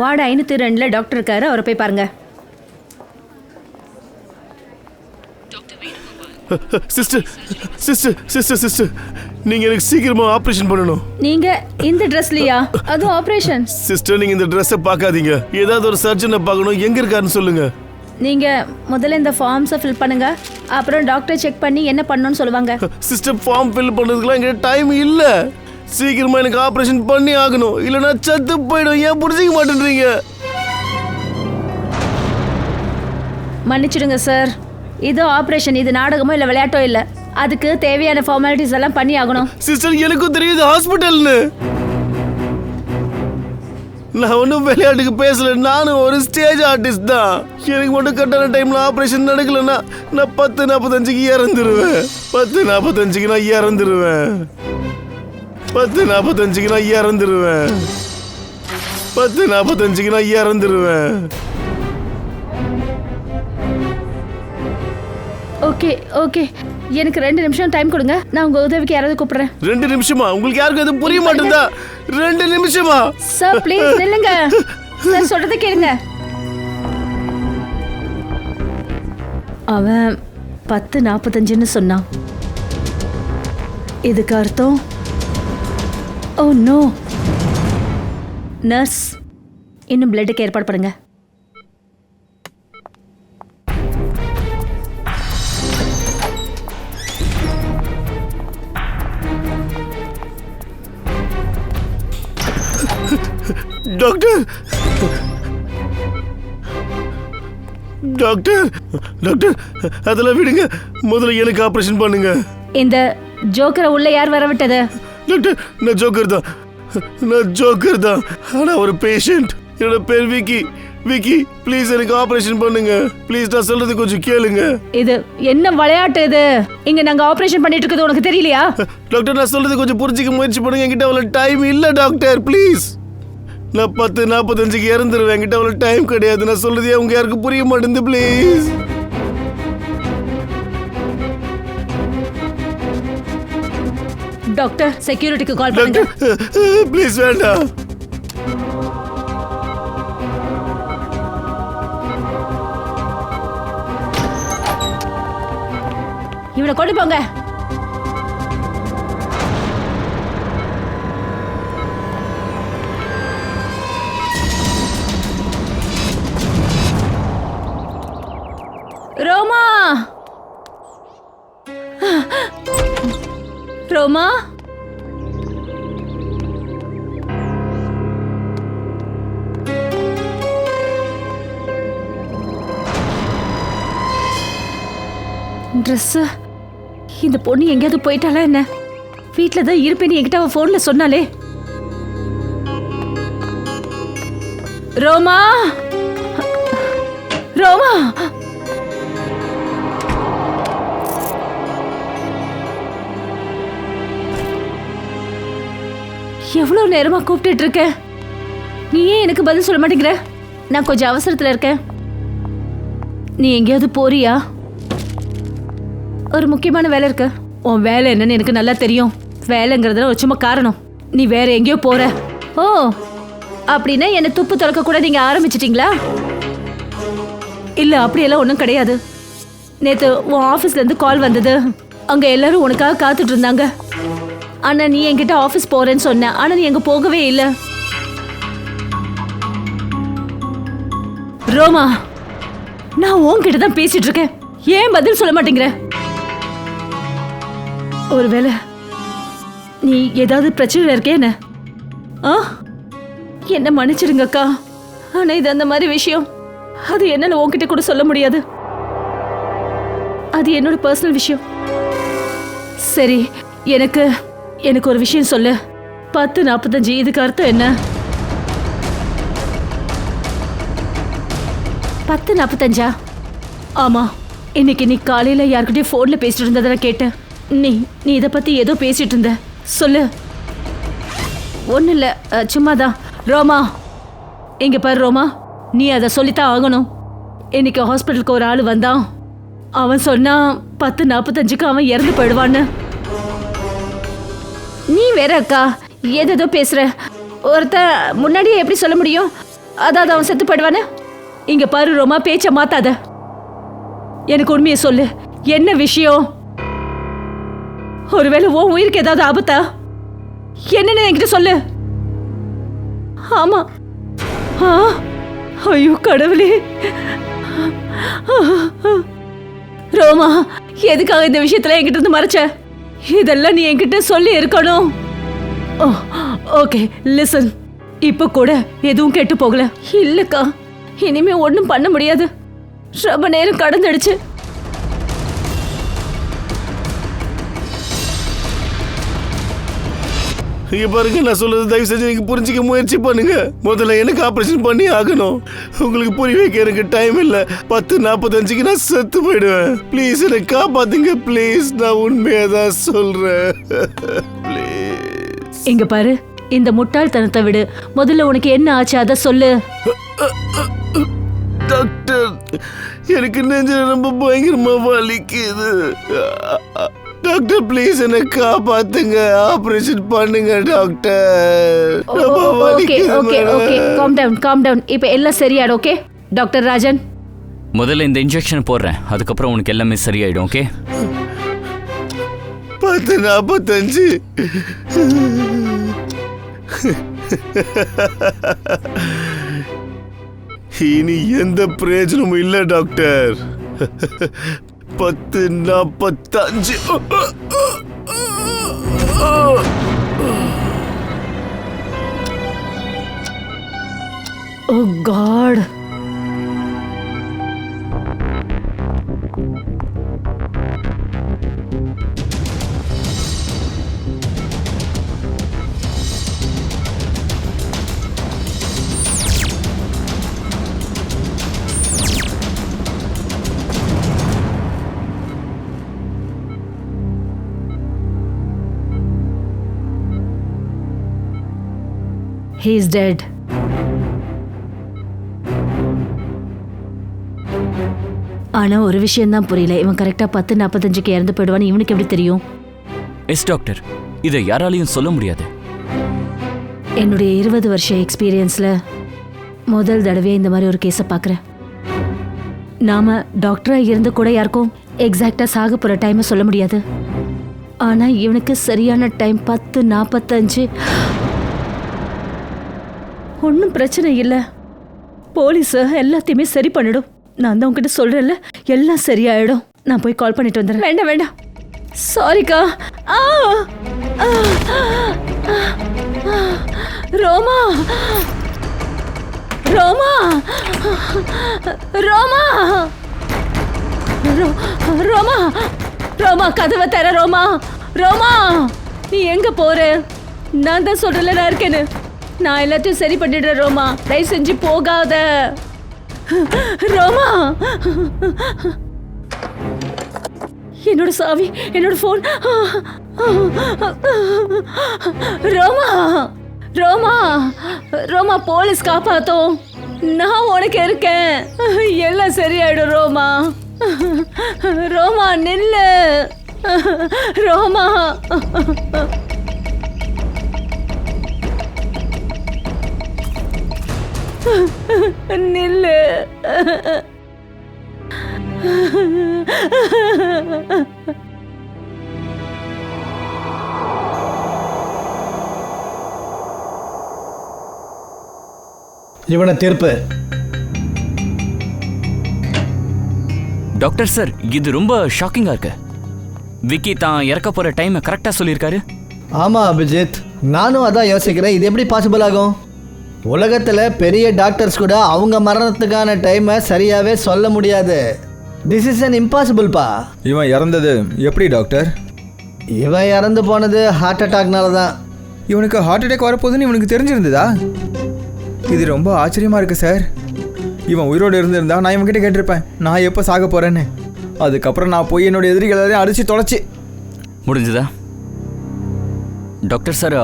Ward 502 doctor இருக்காரு, அவரை போய் பாருங்க. சிஸ்டர் சிஸ்டர் சிஸ்டர் சிஸ்டர் நீங்க எனக்கு சீக்கிரமா ஆபரேஷன் பண்ணணும். நீங்க இந்த ட்ரெஸ்லயா? அது ஆபரேஷன். சிஸ்டர் நீங்க இந்த ட்ரெஸ்ஸை பார்க்காதீங்க. ஏதாவது ஒரு சர்ஜனை பார்க்கணும். எங்க இருக்காருன்னு சொல்லுங்க. நீங்க முதல்ல இந்த ஃபார்ம்ஸை ஃபில் பண்ணுங்க, அப்புறம் டாக்டர் செக் பண்ணி என்ன பண்ணணும்னு சொல்லுவாங்க. சிஸ்டர் ஃபார்ம் ஃபில் பண்ணுறதுக்குலாம் எங்கிட்ட டைம் இல்லை. சீக்கிரமா எனக்கு ஆபரேஷன் பண்ணி ஆகணும், இல்லைன்னா சத்து போயிடும். ஏன் புரிஞ்சிக்க மாட்டேன்றீங்க? மன்னிச்சிடுங்க சார், இது ஆபரேஷன், இது நாடகமோ இல்லை விளையாட்டோ இல்லை. அதுக்கு தேவையான ஃபார்மாலிட்டிஸ் எல்லாம் பண்ணி ஆகணும். சிஸ்டர் எனக்கும் தெரியுது ஹாஸ்பிட்டல்னு. நான் ஒன்றும் விளையாட்டுக்கு பேசல. நானும் ஒரு ஸ்டேஜ் ஆர்டிஸ்ட் தான். எனக்கு மட்டும் கரெக்டான டைம்ல ஆபரேஷன் நடக்கலன்னா நான் 10:45க்கு இறந்துருவேன். 10:45க்கு நான் இறந்துருவேன். 10:45க்கு நான் இறந்துருவேன். 10:45க்கு நான் இறந்துருவேன். ஓகே ஓகே, எனக்கு 2 நிமிஷம் டைம் கொடுங்க. நான் உங்க உதவிக்கு யாராவது கூப்பிடுறேன். 2 நிமிஷமா? உங்களுக்கு யாருக்கும் அது புரிய மாட்டேங்குதா? 2 நிமிஷமா? சார் ப்ளீஸ் நில்லுங்க. சார் சொல்றதை கேளுங்க. அவன் 10:45ன்னு சொன்னான். இதுக்கு அர்த்தம், ஓ நோ. நர்ஸ், இன்னும் பிளட்டுக்கு ஏற்பாடு பண்ணுங்க. டாக்டர் டாக்டர் டாக்டர் அதெல்லாம் விடுங்க. முதல்ல எனக்கு ஆபரேஷன் பண்ணுங்க. இந்த ஜோக்கரை உள்ள யார் வர விட்டது? டாக்டர் நான் ஜோக்கர் தான். ஆனா ஒரு பேஷண்ட். என்னோட பேர் விக்கி. விக்கி ப்ளீஸ் எனக்கு ஆபரேஷன் பண்ணுங்க. ப்ளீஸ் நான் சொல்றது கொஞ்சம் கேளுங்க. இது என்ன விளையாட்டு இது? இங்க நாங்க ஆபரேஷன் பண்ணிட்டு இருக்கிறது உனக்கு தெரியலையா? டாக்டர் நான் சொல்றது கொஞ்சம் புரிஞ்சுக்க முயற்சி பண்ணுங்க. என்கிட்ட அவ்வளவு டைம் இல்ல டாக்டர், ப்ளீஸ். நான் 10:45க்கு இறந்துருவேன். என்கிட்ட அவ்வளவு டைம் கிடையாது. நான் சொல்றதே உங்க யாருக்கு புரிய மாட்டேங்குது, ப்ளீஸ். டாக்டர் செக்யூரிட்டிக்கு கால் பண்ணுங்க. ப்ளீஸ் வேண்டாம். இவனை கொண்டு போங்க. ரோமா, ரோமா, ட்ரெஸ். இந்த பொண்ணு எங்கேயாவது போயிட்டாளா என்ன? வீட்டில் தான் இருப்பேன்னு என்கிட்ட அவன் ஃபோனில் சொன்னாலே. ரோமா, ரோமா, எவ்வளவு நேரமா கூப்பிட்டு இருக்க? நீ ஏன் எனக்கு பதில் சொல்ல மாட்டேங்கிற? நான் கொஞ்சம் அவசரத்துல இருக்கேன். நீ எங்கேயாவது போறியா? ஒரு முக்கியமான வேலை இருக்கு. உன் வேலை என்னன்னு எனக்கு நல்லா தெரியும். வேலைங்கிறதுல ஒரு சும்மா காரணம். நீ வேற எங்கேயோ போற. ஓ, அப்படின்னா என்னை துப்பு துறக்க கூட நீங்க ஆரம்பிச்சிட்டீங்களா? இல்ல, அப்படியெல்லாம் ஒன்றும் கிடையாது. நேற்று உன் ஆஃபீஸ்ல இருந்து கால் வந்தது. அங்க எல்லாரும் உனக்காக காத்துட்டு இருந்தாங்க. ஆனா நீ என்கிட்ட ஆஃபீஸ் போறேன்னு சொன்ன. ஆனா நீ எங்க போகவே இல்லை. ரோமா, நான் உன்கிட்ட தான் பேசிட்டு இருக்கேன். ஏன் பதில் சொல்ல மாட்டேங்கிற? ஒருவேளை நீ ஏதாவது பிரச்சனை இருக்கே என்ன? என்ன மன்னிச்சிடுங்கக்கா. ஆனா இது அந்த மாதிரி விஷயம். அது என்னால உன்கிட்ட கூட சொல்ல முடியாது. அது என்னோட பர்சனல் விஷயம். சரி, எனக்கு ஒரு விஷயம் சொல்லு. 10:45 இதுக்கு அர்த்தம் என்ன? 10:45? ஆமா, இன்னைக்கு நீ காலையில யார்கிட்டயும் போன்ல பேசிட்டு இருந்ததை கேட்டேன். நீ இதை பத்தி ஏதோ பேசிட்டு இருந்த. சொல்லு. ஒன்னும் இல்ல, சும்மாதான். ரோமா, இங்க பாரு ரோமா, நீ அதை சொல்லித்தான் ஆகணும். இன்னைக்கு ஹாஸ்பிட்டலுக்கு ஒரு ஆள் வந்தான். அவன் சொன்னா 10:45க்கு அவன் இறந்து போயிடுவான்னு. நீ வேற அக்கா ஏதோ பேசுற. ஒருத்த முன்னாடியே எப்படி சொல்ல முடியும்? அதாவது அவன் செத்து போயிடுவானே. இங்க பாரு ரோமா, பேச்ச மாத்தாத. எனக்கு உண்மையை சொல்லு, என்ன விஷயம்? ஒருவேளை உன் உயிருக்கு ஏதாவது ஆபத்தா? என்னன்னு என்கிட்ட சொல்லு. ஆமா. ஐயோ கடவுளே. ரோமா, எதுக்காக இந்த விஷயத்துல என்கிட்ட இருந்து மறைச்ச? இதெல்லாம் நீ என்கிட்ட சொல்லி இருக்கணும். ஓகே லிசன், இப்ப கூட எதுவும் கெட்டு போகல. இல்லக்கா, இனிமே ஒன்றும் பண்ண முடியாது. ரொம்ப நேரம் கடந்துடுச்சு. இங்க பாருங்க, நான் சொல்றது தயவு செஞ்சு நீங்க புரிஞ்சுக்க முயற்சி பண்ணுங்க. முதல்ல எனக்கு ஆபரேஷன் பண்ணி ஆகணும். உங்களுக்கு புரிய வைக்க எனக்கு டைம் இல்ல. 10:45க்கு நான் செத்து போயிடுவேன். ப்ளீஸ் என்னை காப்பாத்துங்க ப்ளீஸ். நான் உண்மையா தான் சொல்றேன். ப்ளீஸ். இங்க பாரு, இந்த முட்டாள்தனத்தை விடு. முதல்ல உனக்கு என்ன ஆச்சு அதை சொல்லு. டாக்டர், எனக்கு நெஞ்சில ரொம்ப பயங்கரமா வலிக்குது. டாக்டர் ப்ளீஸ் என்னை காப்பாத்துங்க. ஆபரேஷன் பண்ணுங்க doctor. Okay okay okay, calm down. இப்போ எல்லாம் சரியாயிடும். ஓகே டாக்டர் ராஜன், முதல்ல இந்த இன்ஜெக்ஷன் போடுறேன், அதுக்கப்புறம் உனக்கு எல்லாமே சரியாயிடும். ஓகே 10:45. இனி எந்த பிரயோஜனமும் இல்லை doctor. 10:45. Oh god. He is dead. ஆனா ஒரு விஷயம் தான் புரியல. இவன் கரெக்டா 10:45க்கு இறந்து போயிடுவான்னு இவனுக்கு எப்படி தெரியும்? எஸ் டாக்டர், இதை யாராலையும் சொல்ல முடியாது. என்னுடைய 20 வருஷ எக்ஸ்பீரியன்ஸ்ல முதல் தடவையா இந்த மாதிரி ஒரு கேஸை பார்க்குறேன். நாம டாக்டரா இருந்து கூட யாருக்கும் எக்ஸாக்டா சாக போற டைமை சொல்ல முடியாது. ஆனா இவனுக்கு சரியான டைம் 10:45. ஒன்றும் பிரச்சனை இல்லை. போலீஸ் எல்லாத்தையுமே சரி பண்ணிடும். நான் தான் உங்ககிட்ட சொல்றேன்ல, எல்லாம் சரியாயிடும். நான் போய் கால் பண்ணிட்டு வந்துடுறேன். வேண்டாம் வேண்டாம், சாரிக்கா. ரோமா, ரோமா, ரோமா, ரோமா, ரோமா, கதவை தர. ரோமா, ரோமா, நீ எங்க போற? நான் தான் சொல்றேன்ல நான் இருக்கேன்னு. நான் எல்லாத்தையும் சரி பண்ணிடுறேன் ரோமா, தயவு செஞ்சு போகாத. ரோமா, என்னோட சாவி, என்னோட போன். ரோமா, ரோமா, ரோமா, போலீஸ் காப்பாத்தோம். நான் உனக்கு இருக்கேன். எல்லாம் சரியாயிடும் ரோமா. ரோமா நில்லு. ரோமா, நில்லு. இவனை தீர்ப்பு. டாக்டர் சார், இது ரொம்ப ஷாக்கிங்கா இருக்கு. விக்கி தான் இறக்க போற டைமை கரெக்டா சொல்லியிருக்காரு. ஆமா அபிஜித், நானும் அதான் யோசிக்கிறேன். இது எப்படி பாசிபிள் ஆகும்? உலகத்தில் பெரிய டாக்டர்ஸ் கூட அவங்க மரணத்துக்கான டைமை சரியாகவே சொல்ல முடியாது. திஸ் இஸ் அன் இம்பாசிபிள்ப்பா. இவன் இறந்தது எப்படி டாக்டர்? இவன் இறந்து போனது ஹார்ட் அட்டாக்னால தான். இவனுக்கு ஹார்ட் அட்டாக் வரப்போகுதுன்னு இவனுக்கு தெரிஞ்சிருந்ததா? இது ரொம்ப ஆச்சரியமாக இருக்குது சார். இவன் உயிரோடு இருந்திருந்தா நான் இவன்கிட்ட கேட்டிருப்பேன், நான் எப்போ சாக போகிறேன்னு. அதுக்கப்புறம் நான் போய் என்னோட எதிரிகளை அடித்து தொலைச்சி முடிஞ்சுதா? டாக்டர் சார்,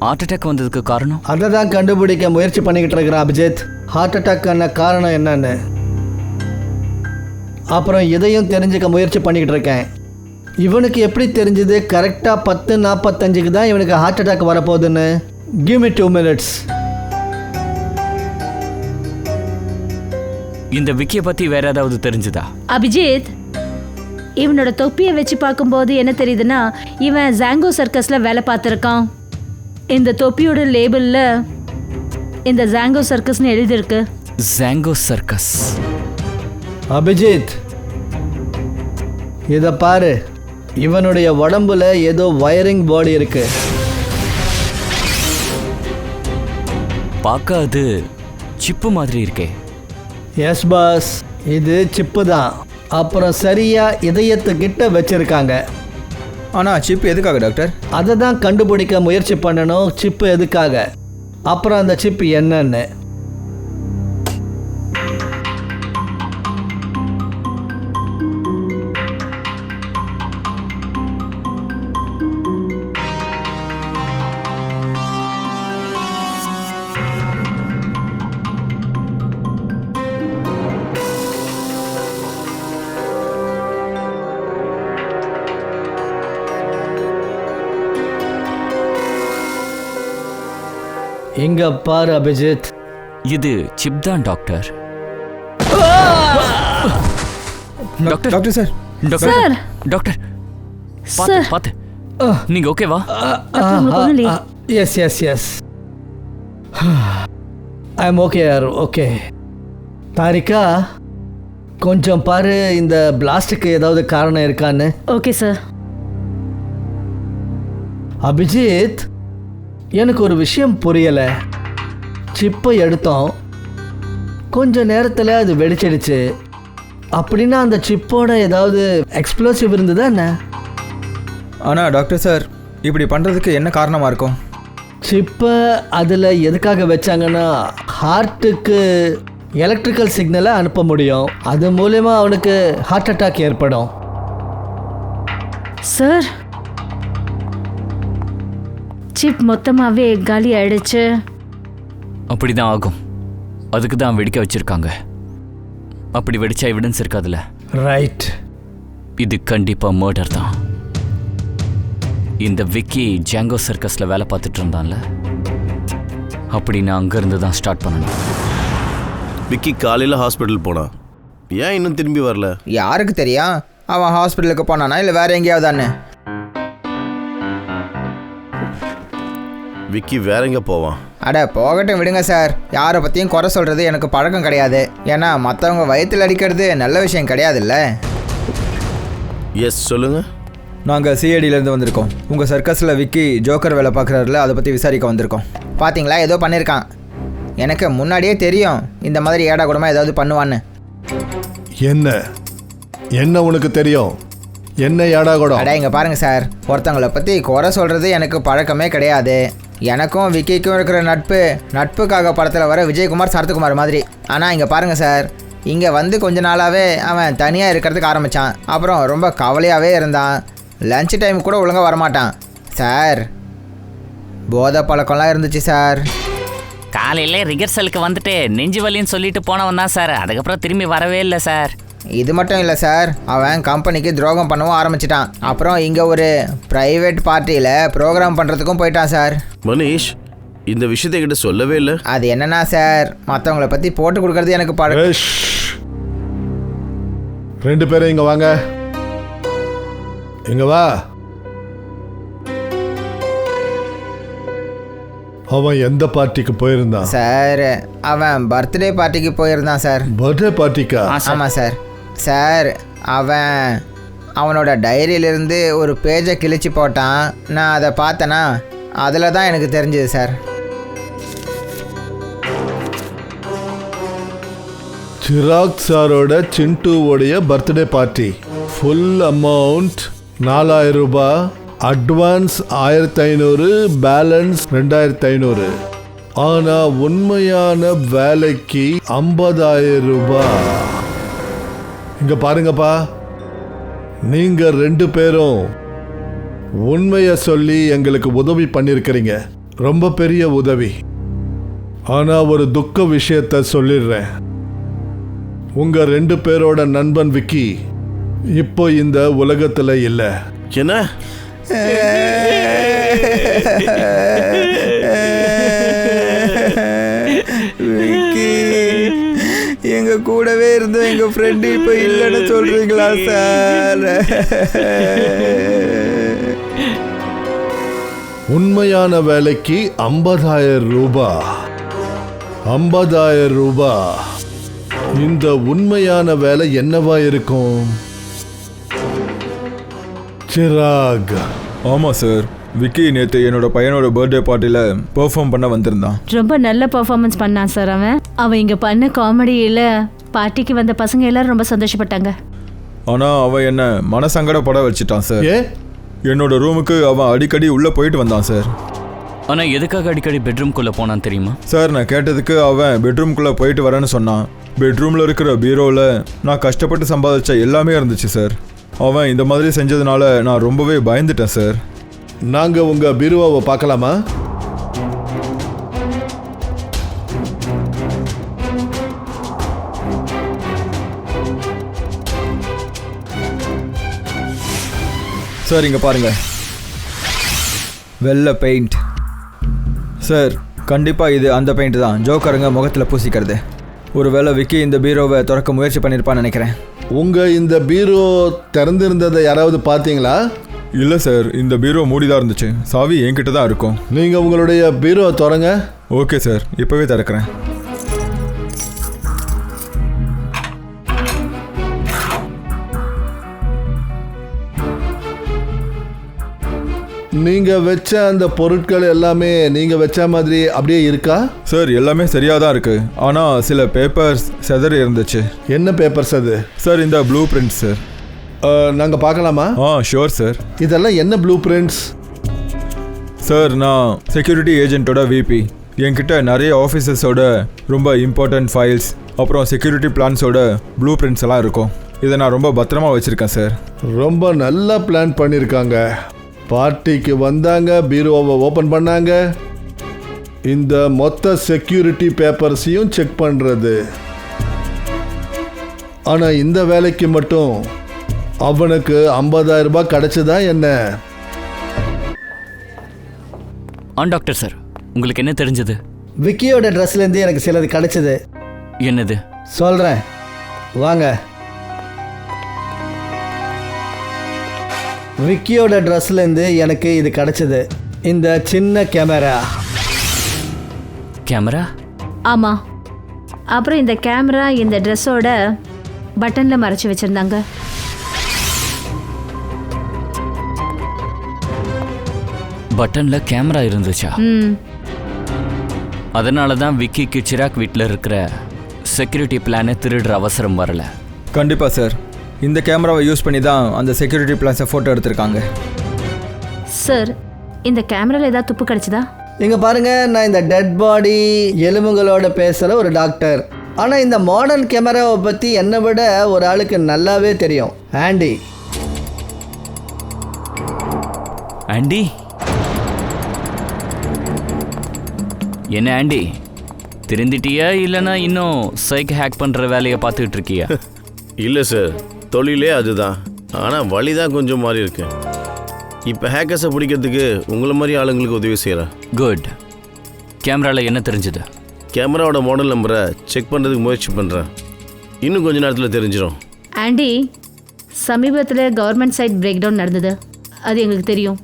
ஹார்ட் அட்டாக் வந்ததுக்கு காரணம்? அதை தான் கண்டுபிடிக்க முயற்சி பண்ணிக்கிட்டு இருக்கிறான் அபிஜித். ஹார்ட் அட்டாக்கான காரணம் என்னன்னு. அப்புறம் இதையும் தெரிஞ்சுக்க முயற்சி பண்ணிக்கிட்டு இருக்கேன். இவனுக்கு எப்படி தெரிஞ்சது கரெக்டாக 10:45க்கு தான் இவனுக்கு ஹார்ட் அட்டாக் வரப்போகுதுன்னு? Give me 2 minutes. இந்த விக்கியை பத்தி வேற ஏதாவது தெரிஞ்சுதா? அபிஜித், இவனோட தொப்பியை வச்சு பார்க்கும்போது என்ன தெரியுதுன்னா, இவன் ஜாங்கோ சர்க்கஸ்ல வேலை பார்த்துருக்கான். இந்த தொப்பியோட லேபிள்ல இந்த ஜாங்கோ சர்க்கஸ்னு எழுதியிருக்கு. Django circus. அபிஜித், இதை பாரு, இவனுடைய உடம்புல ஏதோ வயரிங் பாடி இருக்கு. பார்க்க அது சிப்பு மாதிரி இருக்கே. எஸ் பாஸ், இது சிப்பு தான். அப்புறம் சரியா இதயத்துக்கிட்ட வச்சிருக்காங்க. ஆனால் சிப் எதுக்காக டாக்டர்? அதை தான் கண்டுபிடிக்க முயற்சி பண்ணணும். சிப்பு எதுக்காக, அப்புறம் அந்த சிப் என்னன்னு. இங்க பாரு அபிஜித், இது சிப் தான் doctor. Doctor doctor sir, doctor sir. Doctor பாத்து சார். பாத்து. நீங்க ஓகேவா? டாக்டர், உங்களுக்கு ஒண்ணும் இல்லையே? Yes yes yes, I am okay யார், ஓகே. தாரிகா, கொஞ்சம் பாரு இந்த பிளாஸ்டுக்கு ஏதாவது காரணம் இருக்கான்னு. Okay sir. அபிஜித், எனக்கு ஒரு விஷயம் புரியலை. சிப்பை எடுத்தோம், கொஞ்ச நேரத்தில் அது வெடிச்சிடுச்சு. அப்படின்னா அந்த சிப்போட ஏதாவது எக்ஸ்ப்ளோசிவ் இருந்ததா என்ன? ஆனால் டாக்டர் சார், இப்படி பண்ணுறதுக்கு என்ன காரணமாக இருக்கும்? சிப்பை அதில் எதுக்காக வச்சாங்கன்னா, ஹார்ட்டுக்கு எலக்ட்ரிக்கல் சிக்னலை அனுப்ப முடியும். அது மூலமா அவனுக்கு ஹார்ட் அட்டாக் ஏற்படும். சார், சிப் மொத்தமாவே காலி ஆயிடுச்சு. அப்படிதான் ஆகும். அதுக்கு தான் வெடிக்க வச்சிருக்காங்க. அப்படி வெடிச்சா எவிடன்ஸ் இருக்காதுல்ல. ரைட். இது கண்டிப்பா மர்டர் தான். இந்த விக்கி ஜாங்கோ சர்க்கஸ்ல வேலை பார்த்துட்டு இருந்தான்ல, அப்படி நான் அங்கிருந்து தான் ஸ்டார்ட் பண்ணணும். விக்கி காலையில் ஹாஸ்பிட்டல் போனான், ஏன் இன்னும் திரும்பி வரல? யாருக்கு தெரியும்? அவன் ஹாஸ்பிட்டலுக்கு போனானா இல்லை வேற எங்கேயாவதானே? விக்கி வேற எங்கே போவான்? அட போகட்டும், விடுங்க சார். யாரை பற்றியும் குறை சொல்கிறது எனக்கு பழக்கம் கிடையாது. ஏன்னா மற்றவங்க வயிற்றில் அடிக்கிறது நல்ல விஷயம் கிடையாதுல்ல. எஸ், சொல்லுங்க. நாங்கள் சிஐடியிலேருந்து வந்திருக்கோம். உங்கள் சர்க்கஸில் விக்கி ஜோக்கர் வேலை பார்க்குறாருல, அதை பற்றி விசாரிக்க வந்திருக்கோம். பார்த்தீங்களா, ஏதோ பண்ணியிருக்கான். எனக்கு முன்னாடியே தெரியும் இந்த மாதிரி ஏடா கூடமா ஏதாவது பண்ணுவான்னு. என்ன என்ன உனக்கு தெரியும்? என்ன ஏடா கூட? அடா இங்கே பாருங்கள் சார், ஒருத்தவங்களை பற்றி குறை சொல்கிறது எனக்கு பழக்கமே கிடையாது. எனக்கும் விக்கிக்கும் இருக்கிற நட்புக்காக படத்தில் வர விஜயகுமார் சரத்குமார் மாதிரி. ஆனால் இங்கே பாருங்கள் சார், இங்கே வந்து கொஞ்ச நாளாகவே அவன் தனியாக இருக்கிறதுக்கு ஆரம்பித்தான். அப்புறம் ரொம்ப கவலையாகவே இருந்தான். லஞ்ச் டைம் கூட ஒழுங்காக வரமாட்டான் சார். போதை பழக்கம்லாம் இருந்துச்சு சார். காலையில் ரிகர்சலுக்கு வந்துட்டு நெஞ்சு வலின்னு சொல்லிட்டு போனவன் தான் சார். அதுக்கப்புறம் திரும்பி வரவே இல்லை சார். இது மட்டும் இல்லை சார், அவன் கம்பெனிக்கு துரோகம் பண்ணவும் ஆரம்பிச்சிட்டான். அப்புறம் இங்கே ஒரு ப்ரைவேட் பார்ட்டியில் ப்ரோக்ராம் பண்ணுறதுக்கும் போயிட்டான் சார். மனிஷ், இந்த விஷயத்தை கிட்ட சொல்லவே இல்லை. அது என்னன்னா சார், மற்றவங்களை பற்றி போட்டு கொடுக்கறது எனக்கு பழக்கம். ஏஷ், ரெண்டு பேரும் இங்க வாங்க. இங்க வா. அவன் எந்த பார்ட்டிக்கு போயிருந்தான்? சார், அவன் பர்த்டே பார்ட்டிக்கு போயிருந்தான் சார். பர்த்டே பார்ட்டிக்கா? ஆமாம் சார். சார், அவனோட டைரியிலிருந்து ஒரு பேஜை கிழிச்சு போட்டான். நான் அதை பார்த்தேன்னா அதில் தான் எனக்கு தெரிஞ்சது சார். சிராக் சாரோட சிண்டுவோடைய பர்த்டே பார்ட்டி. ஃபுல் அமௌண்ட் 4000 ரூபாய், அட்வான்ஸ் 1500, பேலன்ஸ் 2500. ஆனா உண்மையான வேலைக்கு 50,000 ரூபாய். இங்க பாருங்கப்பா, நீங்க ரெண்டு பேரும் உண்மைய சொல்லி எங்களுக்கு உதவி பண்ணிருக்கிறீங்க, ரொம்ப பெரிய உதவி. ஆனா ஒரு துக்க விஷயத்த சொல்லிடுறேன். உங்க ரெண்டு பேரோட நண்பன் விக்கி இப்போ இந்த உலகத்துல இல்ல. என்ன? விக்கி, எங்க எங்க கூடவே இருந்த எங்க ஃப்ரெண்டு இப்போ இல்லைன்னு சொல்றீங்களா சார்? உண்மையான வேலைக்கு 50,000 ரூபாய். 50,000 ரூபாய். இந்த உண்மையான வேலை என்னவா இருக்கும்? சிராக். ஆமா சார், விக்கி நேற்று என்னோட பையனோட பர்த்டே பார்ட்டியில் பெர்ஃபார்ம் பண்ண வந்திருந்தான். ரொம்ப நல்ல பெர்ஃபார்மன்ஸ் பண்ணான் சார். அவன் இங்க பண்ண காமெடியில பார்ட்டிக்கு வந்த பசங்க எல்லாரும் ரொம்ப சந்தோஷப்பட்டாங்க. ஆனா அவன் என்ன மனசங்கடப்பட வச்சுட்டான் சார். ஏ, என்னோட ரூமுக்கு அவன் அடிக்கடி உள்ள போயிட்டு வந்தான் சார். ஆனா எதுக்காக அடிக்கடி பெட்ரூம்குள்ள போனான் தெரியுமா? சார் நான் கேட்டதுக்கு அவன் பெட்ரூம்குள்ளே போயிட்டு வரேன்னு சொன்னான். பெட்ரூமில் இருக்கிற பீரோவில் நான் கஷ்டப்பட்டு சம்பாதிச்ச எல்லாமே இருந்துச்சு சார். அவன் இந்த மாதிரி செஞ்சதுனால நான் ரொம்பவே பயந்துட்டேன் சார். நாங்க உங்க பீரோவை பார்க்கலாமா? சார் இங்கே பாருங்க, வெள்ளை பெயிண்ட். சார் கண்டிப்பாக இது அந்த பெயிண்ட் தான் ஜோக்கருங்க முகத்தில் பூசிக்கிறது. ஒருவேளை விக்கி இந்த பீரோவை திறக்க முயற்சி பண்ணியிருப்பான்னு நினைக்கிறேன். உங்க இந்த பீரோ திறந்திருந்ததை யாராவது பார்த்தீங்களா? இல்லை சார், இந்த பீரோ மூடிதான் இருந்துச்சு. சாவி என்கிட்ட தான் இருக்கும். நீங்க உங்களுடைய பீரோ திறங்க. ஓகே சார், இப்போவே திறக்கிறேன். நீங்க வச்ச அந்த பொருட்கள் எல்லாமே நீங்க வச்ச மாதிரி அப்படியே இருக்கா? சார் எல்லாமே சரியாக தான் இருக்குது. ஆனால் சில பேப்பர்ஸ் செதறி இருந்துச்சு. என்ன பேப்பர்ஸ் அது? சார் இந்த ப்ளூ பிரிண்ட் சார். நாங்க பார்க்கலாமா? Sure sir. இதெல்லாம் என்ன ப்ளூ பிரிண்ட்ஸ்? சார் நான் செக்யூரிட்டி ஏஜென்ட்டோட விபி. என்கிட்ட நிறைய ஆஃபீஸர்ஸோட ரொம்ப இம்பார்ட்டன்ட் ஃபைல்ஸ் அப்புறம் செக்யூரிட்டி பிளான்ஸோட ப்ளூ பிரிண்ட்ஸ் எல்லாம் இருக்கும். இதை நான் ரொம்ப பத்திரமா வச்சுருக்கேன் சார். ரொம்ப நல்லா பிளான் பண்ணியிருக்காங்க. பார்ட்டிக்கு வந்தாங்க, பீரோவை ஓப்பன் பண்ணாங்க, இந்த மொத்த செக்யூரிட்டி பேப்பர்ஸையும் செக் பண்ணுறது. ஆனால் இந்த வேலைக்கு மட்டும் அவனுக்கு 50,000 ரூபாய் கிடைச்சதா என்ன? டாக்டர் சார், உங்களுக்கு என்ன தெரிஞ்சது? விக்கியோட ட்ரெஸ்லேருந்து எனக்கு சிலது கிடைச்சது. என்னது? சொல்கிறேன் வாங்க. விக்கியோட ட்ரெஸ்லேருந்து எனக்கு இது கிடைச்சது. இந்த சின்ன கேமரா. கேமரா? ஆமா. அப்புறம் இந்த கேமரா இந்த ட்ரெஸ்ஸோட பட்டன்ல மறைச்சு வச்சிருந்தாங்க. பட்டன்ல கேமரா இருந்துச்சா? அதனால தான் விக்கிக்கு சிராக் வீட்டில் இருக்கிற செக்யூரிட்டி பிளானை திருடுற அவசரம் வரல. கண்டிப்பாக சார், இந்த கேமராவை யூஸ் பண்ணி தான் அந்த செக்யூரிட்டி பிளான்ஸை ஃபோட்டோ எடுத்திருக்காங்க. சார், இந்த கேமரால ஏதாவது துப்பு கிடைச்சதா? இங்கே பாருங்க, நான் இந்த டெட் பாடி எலும்புகளோட பேசுகிற ஒரு டாக்டர். ஆனால் இந்த மாடர்ன் கேமராவை பற்றி என்னை விட ஒரு ஆளுக்கு நல்லாவே தெரியும். ஆண்டி. ஆண்டி? என்ன ஆண்டி, திருந்திட்டியா இல்லைன்னா இன்னும் சைக் ஹேக் பண்ணுற வேலையை பார்த்துக்கிட்டு இருக்கியா? இல்லை சார், தொழிலே அதுதான். ஆனால் வழி தான் கொஞ்சம் மாறி இருக்கு. இப்போ ஹேக்கர்ஸை பிடிக்கிறதுக்கு உங்களை மாதிரி ஆளுங்களுக்கு உதவி செய்கிறேன். குட். கேமராவில் என்ன தெரிஞ்சுது? கேமராவோட மாடல் நம்பரை செக் பண்ணுறதுக்கு முயற்சி பண்ணுறேன். இன்னும் கொஞ்ச நேரத்தில் தெரிஞ்சிடும். ஆண்டி, சமீபத்தில் கவர்மெண்ட் சைட் பிரேக் டவுன் நடந்தது. அது எங்களுக்கு தெரியும்.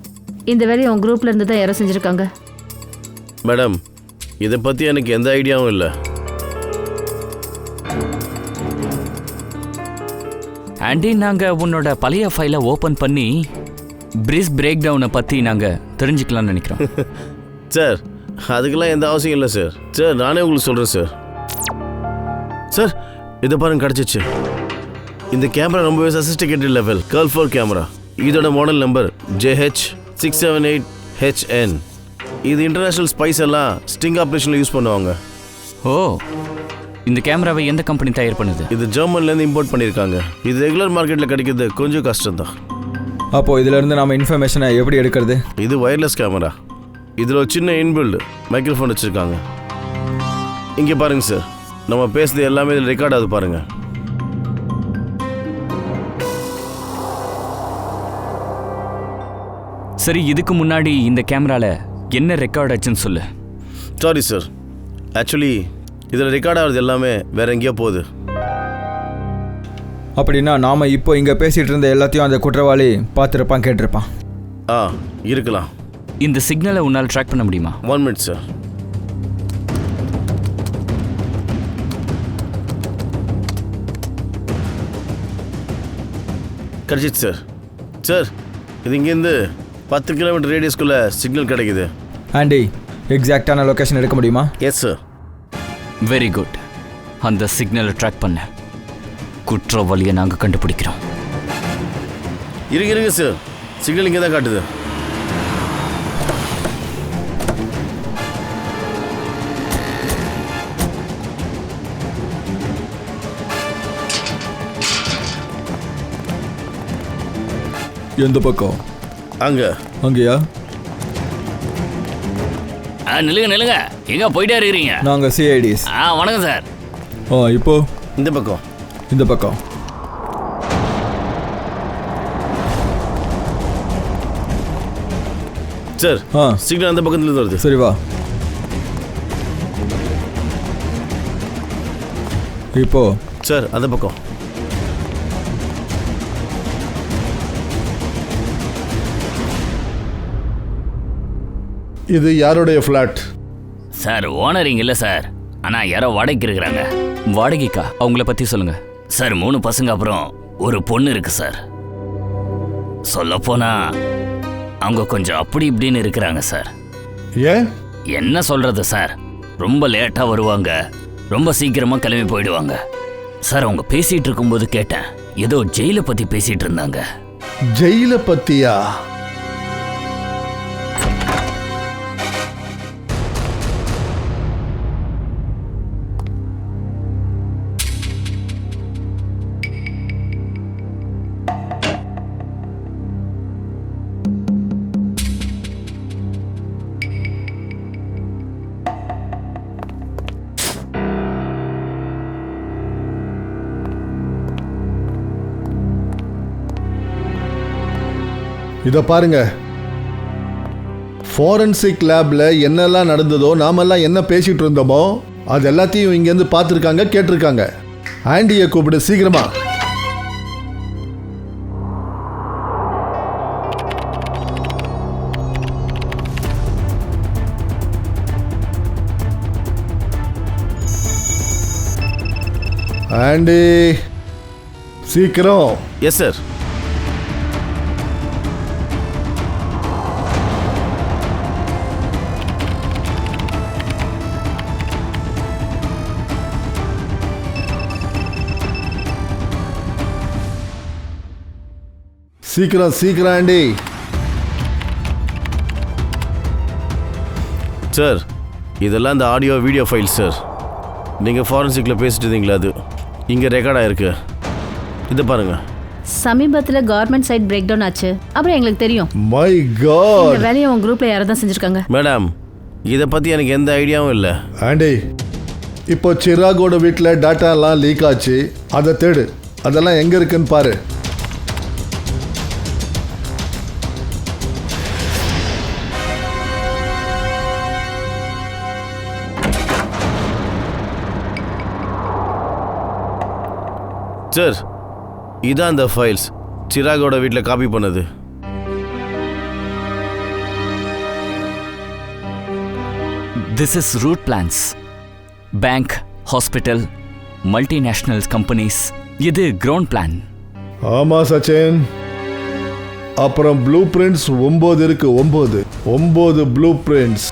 இந்த வேலையை உங்கள் குரூப்பில் இருந்து தான் யாரோ செஞ்சுருக்காங்க. மேடம், இதை பற்றி எனக்கு எந்த ஐடியாவும் இல்லை. ஆண்டி, நாங்கள் உன்னோட பழைய ஃபைலை ஓப்பன் பண்ணி பிரிஸ் பிரேக் டவுனை பற்றி நாங்கள் தெரிஞ்சுக்கலாம்னு நினைக்கிறோம். சார், அதுக்கெல்லாம் எந்த அவசியம் இல்லை சார். சார், நானே உங்களுக்கு சொல்கிறேன் சார். சார், இதை பாருங்க, கிடச்சிச்சு. இந்த கேமரா ரொம்பவே சஃபிஸ்டிகேட்டட் லெவல் கர்ல் 4 கேமரா. இதோட மாடல் நம்பர் JH678HN. இது இன்டர்நேஷ்னல் ஸ்பைஸ் எல்லாம் ஸ்டிங் ஆப்ரேஷனில் யூஸ் பண்ணுவாங்க. ஓ, இந்த கேமராவை எந்த கம்பெனி தயார் பண்ணுது? இது ஜெர்மன்லேருந்து இம்போர்ட் பண்ணியிருக்காங்க. இது ரெகுலர் மார்க்கெட்டில் கிடைக்கிறது கொஞ்சம் கஷ்டம்தான். அப்போது இதிலேருந்து நம்ம இன்ஃபர்மேஷனை எப்படி எடுக்கிறது? இது வயர்லெஸ் கேமரா. இதில் ஒரு சின்ன இன்பில்டு மைக்ரோஃபோன் வச்சுருக்காங்க. இங்கே பாருங்கள் சார், நம்ம பேசுறது எல்லாமே இதில் ரெக்கார்ட் ஆகுது பாருங்கள். சரி, இதுக்கு முன்னாடி இந்த கேமராவில் என்ன ரெக்கார்ட் ஆச்சுன்னு சொல்லு. சாரி சார், ஆக்சுவலி இதில் ரெக்கார்ட் ஆகிறது எல்லாமே வேற எங்கேயோ போகுது. அப்படின்னா நாம் இப்போ இங்கே பேசிகிட்டு இருந்த எல்லாத்தையும் அந்த குற்றவாளி பார்த்துருப்பான், கேட்டிருப்பான். இருக்கலாம். இந்த சிக்னலை உன்னால் ட்ராக் பண்ண முடியுமா? 1 minute சார். கிடைச்சிச்சு சார். சார், இது இங்கேருந்து 10 கிலோமீட்டர் ரேடியஸ்குள்ளே சிக்னல் கிடைக்குது. ஆண்டி, எக்ஸாக்டான லொக்கேஷன் எடுக்க முடியுமா? Yes sir. Very good. அந்த சிக்னலை ட்ராக் பண்ண குற்றவாளியை நாங்கள் கண்டுபிடிக்கிறோம். இருங்க சார், சிக்னல் இங்கே தான் காட்டுது. எந்த பக்கம்? அங்கேயா? நில்லுங்க, எங்க போயிட்டே இருக்கிறீங்க? நாங்கள் சிஐடிஸ். வணக்கம் சார். இப்போ இந்த பக்கம். சார், சிக்னல் அந்த பக்கத்துல வருது. சரி வா. இப்போ சார், அந்த பக்கம். இது யாருடைய ஃப்ளாட்? சார், ஓனர் இங்க இல்ல சார். ஆனா யாரோ வாடகைக்கு இருக்கிறாங்க. வாடகைக்கா? அவங்கள பற்றி சொல்லுங்க. சார், 3 பசங்க அப்புறம் ஒரு பொண்ணு இருக்கு சார். சொல்லப்போனா அவங்க கொஞ்சம் அப்படி இப்படின்னு இருக்கிறாங்க சார். ஏன்? என்ன சொல்றது சார், ரொம்ப லேட்டாக வருவாங்க, ரொம்ப சீக்கிரமாக கிளம்பி போயிடுவாங்க. சார், அவங்க பேசிட்டு இருக்கும்போது கேட்டேன், ஏதோ ஜெயிலை பற்றி பேசிட்டு இருந்தாங்க. ஜெயிலை பத்தியா? இதை பாருங்க, ஃபாரன்சிக் லேப்ல என்னெல்லாம் நடந்ததோ, நாமெல்லாம் என்ன பேசிட்டு இருந்தோமோ அது எல்லாத்தையும் இங்கேருந்து பார்த்துருக்காங்க, கேட்டிருக்காங்க. ஆண்டியை கூப்பிடு சீக்கிரமா. ஆண்டி, சீக்கிரம். Yes sir. சீக்கிரம் ஆண்டி. சார், இதெல்லாம் இந்த ஆடியோ வீடியோ ஃபைல் சார். நீங்கள் ஃபாரன்சிக்கில் பேசிட்டு இருந்தீங்களா, அது இங்கே ரெக்கார்ட் ஆயிருக்கு. இதை பாருங்க. சமீபத்தில் கவர்மெண்ட் சைட் பிரேக் டவுன் ஆச்சு. அப்புறம் எங்களுக்கு தெரியும். My god. இந்த வேலையை உங்க குரூப்ல யாரை தான் செஞ்சிருக்காங்க? மேடம், இதை பற்றி எனக்கு எந்த ஐடியாவும் இல்லை. ஆண்டி, இப்போ சிராகோட வீட்டில் டேட்டாலாம் லீக் ஆச்சு. அதை தேடு. அதெல்லாம் எங்கே இருக்குன்னு பாரு. சார், இதான் அந்த ஃபைல்ஸ் சிராகோட வீட்டில் காப்பி பண்ணது. This is route plans. Bank, hospital, multinational companies. இது கிரவுண்ட் பிளான். ஆமாம் சச்சின். அப்புறம் ப்ளூ பிரிண்ட்ஸ் 9 இருக்கு. 9 ப்ளூ பிரிண்ட்ஸ்.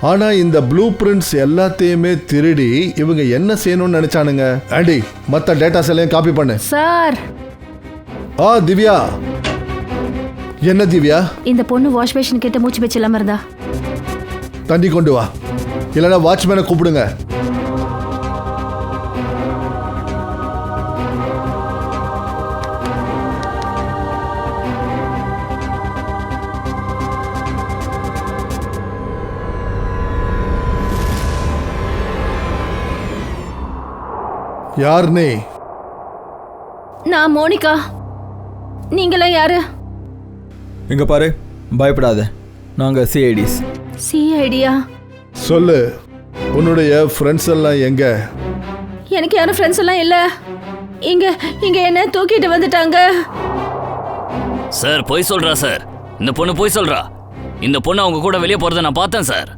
ஆனால் இந்த ப்ளூ பிரிண்ட்ஸ் எல்லாத்தையுமே திருடி இவங்க என்ன செய்யணும்னு நினைச்சானுங்க. ஆண்டி, மற்ற டேட்டாஸ் எல்லாம் காப்பி பண்ணு. சார். திவ்யா. என்ன திவ்யா? இந்த பொண்ணு வாஷ் பேஷன் கிட்ட மூச்சு பேச்சு இல்லாம இருந்தா. தண்ணி கொண்டு வா, இல்லைன்னா வாட்ச்மேனை கூப்பிடுங்க. யார் நீ? நான் மோனிகா. நீங்களாம் யாரு? இங்க பாரு, பயப்படாத. நாங்க சிஐடிஸ். சிஐடியா? சொல்லு, உன்னுடைய ஃப்ரெண்ட்ஸ் எல்லாம் எங்க? எனக்கு யாரும் ஃப்ரெண்ட்ஸ் எல்லாம் இல்ல. இங்க இங்க என்ன தூக்கிட்டு வந்துட்டாங்க. சார் பொய் சொல்றா சார். இந்த பொண்ணு பொய் சொல்றா. இந்த பொண்ணு அவங்க கூட வெளியே போறதை நான் பார்த்தேன் சார்.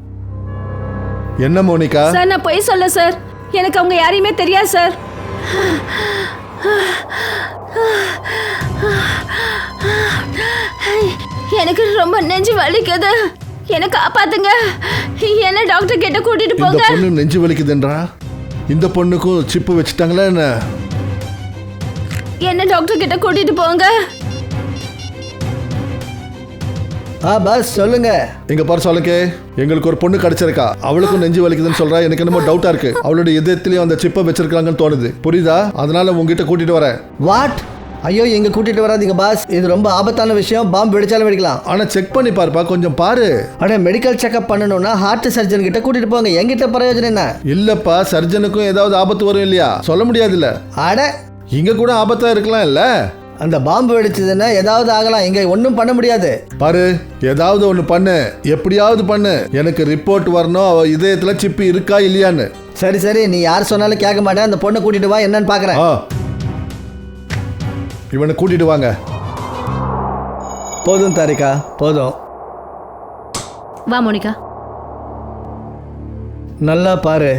என்ன மோனிகா? சார் நான் பொய் சொல்ல சார். எனக்கு அவங்க யாரையுமே தெரியாது சார். எனக்கு ரொம்ப நெஞ்சு வலிக்குது. என்ன காப்பாத்துங்க. என்ன டாக்டர் கிட்ட கூட்டிட்டு இந்த போங்க. பொண்ணு நெஞ்சு வலிக்குதுன்றா? இந்த பொண்ணுக்கும் சிப்பு வச்சுட்டாங்களா என்ன? என்ன டாக்டர் கிட்ட கூட்டிட்டு போங்க. பாஸ் சொல்லுங்க. இங்க பாரு சொல்லுங்க, எங்களுக்கு ஒரு பொண்ணு கிடைச்சிருக்கா. அவளுக்கும் நெஞ்சு வலிக்குதுன்னு சொல்றா. எனக்கு என்னமோ டவுட்டா இருக்கு. அவளோட இதயத்திலயும் அந்த சிப்பை வச்சிருக்காங்கன்னு தோணுது. புரியுதா? அதனால உங்ககிட்ட கூட்டிட்டு வரேன். வாட்? ஐயோ எங்க கூட்டிட்டு வராதீங்க பாஸ். இது ரொம்ப ஆபத்தான விஷயம். பாம்பு வெடிச்சாலும் வெடிக்கலாம். ஆனா செக் பண்ணி பாருப்பா, கொஞ்சம் பாரு. அட மெடிக்கல் செக்அப் பண்ணணும்னா ஹார்ட் சர்ஜன் கிட்ட கூட்டிட்டு போங்க. என்கிட்ட பிரயோஜனம் என்ன? இல்லப்பா, சர்ஜனுக்கும் ஏதாவது ஆபத்து வரும் இல்லையா? சொல்ல முடியாது இல்ல. அட இங்க கூட ஆபத்தா இருக்கலாம் இல்ல? அந்த பாம்பு வெடிச்சதுன்னா ஏதாவது ஆகலாம். இங்க ஒன்றும் பண்ண முடியாது. பாரு, ஏதாவது ஒன்று பண்ணு, எப்படியாவது பண்ணு. எனக்கு ரிப்போர்ட் வரணும் அவ இதயத்துல சிப்பு இருக்கா இல்லையான்னு. சரி சரி, நீ யார் சொன்னாலும் கேட்க மாட்டேன். அந்த பொண்ணை கூட்டிட்டு வா, என்னன்னு பாக்குறேன். இவனை கூட்டிட்டு வாங்க. போதும் தாரிகா, போதும். வா மோனிகா. நல்லா பாரு.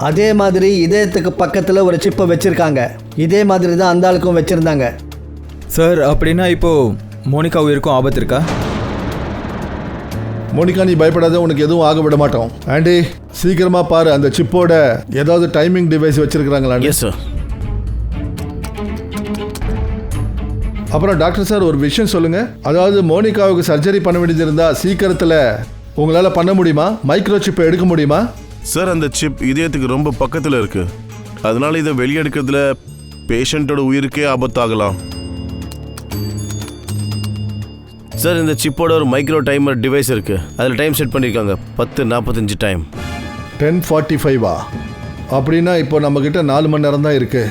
அதே மாதிரி இதயத்துக்கு பக்கத்துல ஒரு சிப்பை வச்சிருக்காங்க. இதே மாதிரி தான் அந்த ஆளுக்கும் வச்சிருந்தாங்க. சார் அப்படின்னா இப்போ மோனிகா உயிருக்கும் ஆபத்து இருக்கா? மோனிகா நீ பயப்படாத, உனக்கு எதுவும் ஆக விட மாட்டோம். ஆண்டி சீக்கிரமா பாரு, அந்த சிப்போட ஏதாவது டைமிங் டிவைஸ் வச்சிருக்காங்களா? Yes sir. அப்புறம் டாக்டர் சார் ஒரு விஷயம் சொல்லுங்க. அதாவது மோனிகாவுக்கு சர்ஜரி பண்ண வேண்டியது இருந்தா சீக்கிரத்தில் உங்களால பண்ண முடியுமா? மைக்ரோ சிப்பை எடுக்க முடியுமா? சார் அந்த சிப் இதயத்துக்கு ரொம்ப பக்கத்தில் இருக்கு. அதனால இதை வெளியெடுக்கிறதுல பேஷண்ட்டோட உயிருக்கே ஆபத்தாகலாம். சார் இந்த சிப்போட ஒரு மைக்ரோ டைமர் டிவைஸ் இருக்கு. அதில் டைம் செட் பண்ணியிருக்காங்க 10:45 டைம். 10:45 அப்படின்னா இப்போ நம்ம கிட்ட 4 மணி நேரம் தான் இருக்கு.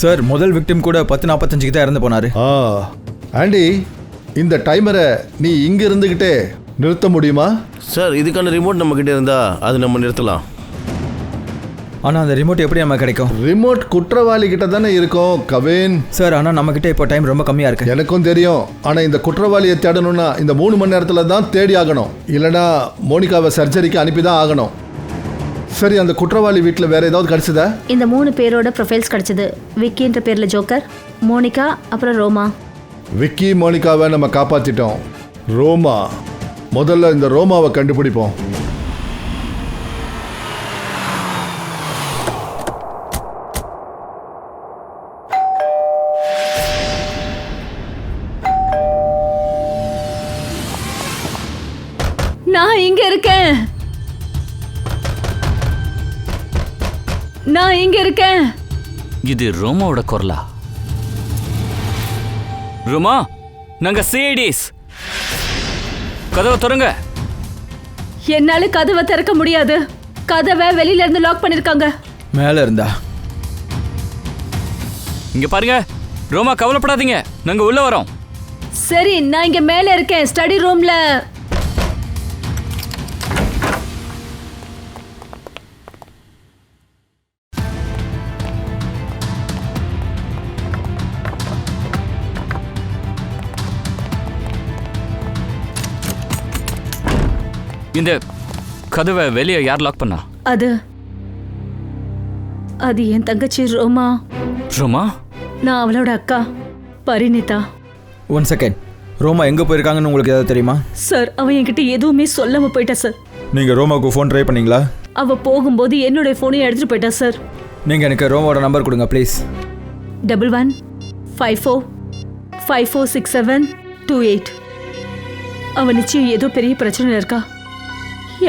சார் முதல் விக்டிம் கூட 10:45க்கு தான் இறந்து போனாரு. ஆண்டி இந்த டைமரை நீ இங்க இருந்துகிட்டே நிறுத்த முடியுமா? சார் இதுக்கான ரிமோட் நம்ம கிட்ட இருந்தா அது நம்ம நிறுத்தலாம். ஆனால் அந்த ரிமோட் எப்படி நம்ம கிடைக்கும்? ரிமோட் குற்றவாளி கிட்ட தானே இருக்கும் கவின். சார் ஆனால் நம்மக்கிட்ட இப்போ டைம் ரொம்ப கம்மியாக இருக்கு. எனக்கும் தெரியும். ஆனால் இந்த குற்றவாளியை தேடணும்னா இந்த 3 மணி நேரத்தில் தான் தேடி ஆகணும். இல்லைனா மோனிகாவை சர்ஜரிக்கு அனுப்பி தான் ஆகணும். சரி, அந்த குற்றவாளி வீட்டில் வேற ஏதாவது கிடைச்சதா? இந்த 3 பேரோட ப்ரொஃபைல்ஸ் கிடைச்சது. விக்கின்ற பேர்ல ஜோக்கர், மோனிகா, அப்புறம் ரோமா. விக்கி மோனிகாவை நம்ம காப்பாத்திட்டோம். ரோமா, முதல்ல இந்த ரோமாவை கண்டுபிடிப்போம். நான் இங்க இருக்கேன். நான் இங்க இருக்கேன். இது ரோமாவோட குரலா? ரோமா, நாங்க சிஐடிஸ். கதவை திறங்க. என்னால கதவை திறக்க முடியாது. கதவை வெளியில இருந்து லாக் பண்ணிருக்காங்க. மேலே இருந்தா? இங்க பாருங்க ரோமா, கவலைப்படாதீங்க, நாங்க உள்ள வரோம். சரி, நான் இங்க மேல இருக்கேன், ஸ்டடி ரூம்ல. இந்த கதவை வெளியே யார் லாக் பண்ணா? அது என் தங்கச்சி ரோமா. ரோமா? நான் அவளோட அக்கா பரிணிதா. 1 செகண்ட். ரோமா எங்கே போயிருக்காங்கன்னு உங்களுக்கு ஏதாவது தெரியுமா? சார், அவன் என்கிட்ட எதுவுமே சொல்லாம போயிட்டா சார். நீங்கள் ரோமாவுக்கு ஃபோன் ட்ரை பண்ணீங்களா? அவ போகும்போது என்னுடைய ஃபோனையும் எடுத்துட்டு போயிட்டா சார். நீங்கள் எனக்கு ரோமாவோட நம்பர் கொடுங்க ப்ளீஸ். 1154546728. அவன் நிச்சயம் ஏதோ பெரிய பிரச்சனை இருக்கா.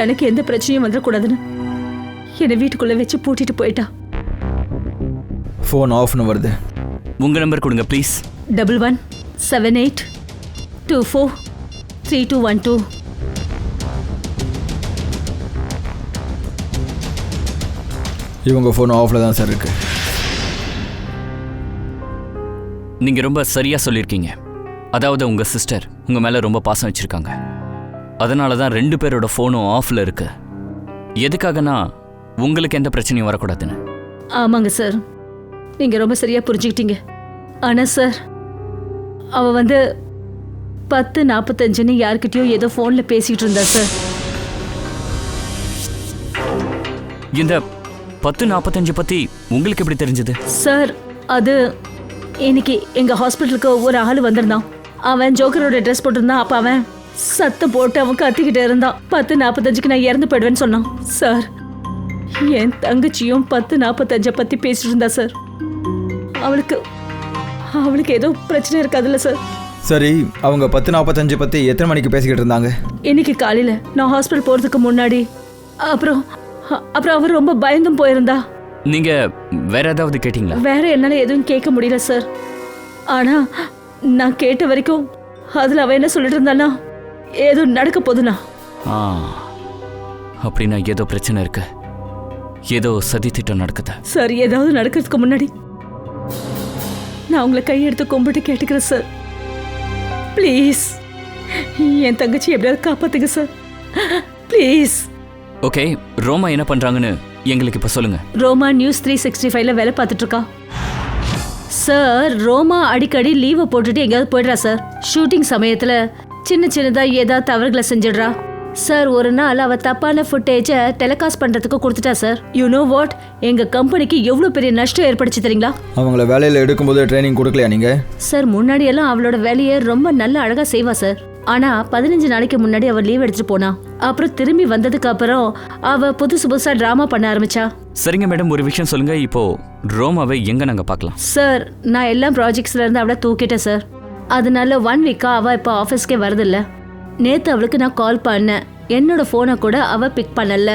எனக்கு எந்த பிரச்சனையும் வந்துடக்கூடாதுன்னு என்னை வீட்டுக்குள்ள வச்சு பூட்டிட்டு போயிட்டா. ஃபோன் ஆஃப்னு வருது. உங்க நம்பர் கொடுங்க ப்ளீஸ். 1178243212. இவங்க ஃபோன் ஆஃபில் தான் சார் இருக்கு. நீங்க ரொம்ப சரியா சொல்லியிருக்கீங்க. அதாவது உங்க சிஸ்டர் உங்க மேல ரொம்ப பாசம் வச்சிருக்காங்க. அதனால தான் 2 பேரோட ஃபோனும் ஆஃப்ல இருக்கு. எதுக்காகனா உங்களுக்கு எந்த பிரச்சனையும் வரக்கூடாதுன்னு. ஆமாங்க சார். நீங்க ரொம்ப சரியா புரிஞ்சுக்கிட்டீங்க. ஆனா சார், அவ வந்து 10:45ன்னு யார்கிட்டயோ ஏதோ போன்ல பேசிட்டு இருந்தா சார். இந்த 10:45 பத்தி உங்களுக்கு எப்படி தெரிஞ்சது? சார், அது இன்னைக்கு எங்க ஹாஸ்பிட்டலுக்கு ஒரு ஆள் வந்திருந்தான். அவன் ஜோக்கரோட ட்ரெஸ் போட்டிருந்தான். அப்ப அவன் சத்தம் போட்டு அவன் கத்திக்கிட்டு இருந்தான். 10:45க்கு நான் இறந்து போயிடுவேன்னு சொன்னான். சார், என் தங்கச்சியும் 10:45 பத்தி பேசிட்டு இருந்தா சார். அவளுக்கு ஏதோ பிரச்சனை இருக்காதுல்ல சார். சரி, அவங்க 10:45 பற்றி எத்தனை மணிக்கு பேசிக்கிட்டு இருந்தாங்க? இன்னைக்கு காலையில நான் ஹாஸ்பிட்டல் போறதுக்கு முன்னாடி. அப்புறம் அவர் ரொம்ப பயந்தும் போயிருந்தா. நீங்க வேற ஏதாவது கேட்டீங்களா? வேற என்னால எதுவும் கேட்க முடியல சார். ஆனா நான் கேட்ட வரைக்கும் அதுல அவ என்ன சொல்லிட்டு இருந்தானா, ஏதோ நடக்க போதுனா. அப்படின்னா ஏதோ பிரச்சனை இருக்கு, ஏதோ சதி திட்டம் நடக்குது. சார், ஏதாவது நடக்கிறதுக்கு முன்னாடி நான் உங்களை கையெடுத்து கும்பிட்டு கேட்டுக்கிறேன் சார். ப்ளீஸ், என் தங்கச்சி எப்படியாவது காப்பாத்துங்க சார், ப்ளீஸ். ஓகே, ரோமா என்ன பண்றாங்கன்னு எங்களுக்கு இப்ப சொல்லுங்க. ரோமா நியூஸ் 365ல வேலை பார்த்துட்டு இருக்கா சார். ரோமா அடிக்கடி லீவை போட்டுட்டு எங்கேயாவது போயிடுறா சார். ஷூட்டிங் சமயத்துல சின்னதா ஏதாவது தவறுகளை செஞ்சிடுறா சார். ஒரு நாள் அவ தப்பான ஃபுட்டேஜை டெலிகாஸ்ட் பண்றதுக்கு கொடுத்துட்டா சார். யூ நோ வாட், எங்க கம்பெனிக்கு எவ்வளவு பெரிய நஷ்டம் ஏற்படுச்சு தெரியுங்களா? அவங்கள வேலையில் எடுக்கும்போது ட்ரைனிங் கொடுக்கலையா நீங்க? சார், முன்னாடி எல்லாம் அவளோட வேலையை ரொம்ப நல்ல அழகா செய்வா சார். ஆனா 15 நாளைக்கு முன்னாடி அவ லீவ் எடுத்துட்டு போனா. அப்புறம் திரும்பி வந்ததுக்கு அப்புறம் அவ புதுசா டிராமா பண்ண ஆரம்பிச்சா. சரிங்க மேடம், ஒரு விஷயம் சொல்லுங்க. இப்போ ரோமாவை எங்க நாங்க பார்க்கலாம்? சார், நான் எல்லா ப்ராஜெக்ட்ஸ்ல இருந்து அவளை தூக்கிட்டேன் சார். அதனால 1 வீக்கா அவ இப்போ ஆஃபீஸ்க்கே வரதில்ல. நேத்து அவளுக்கு நான் கால் பண்ணேன். என்னோட போனை கூட அவ பிக் பண்ணல.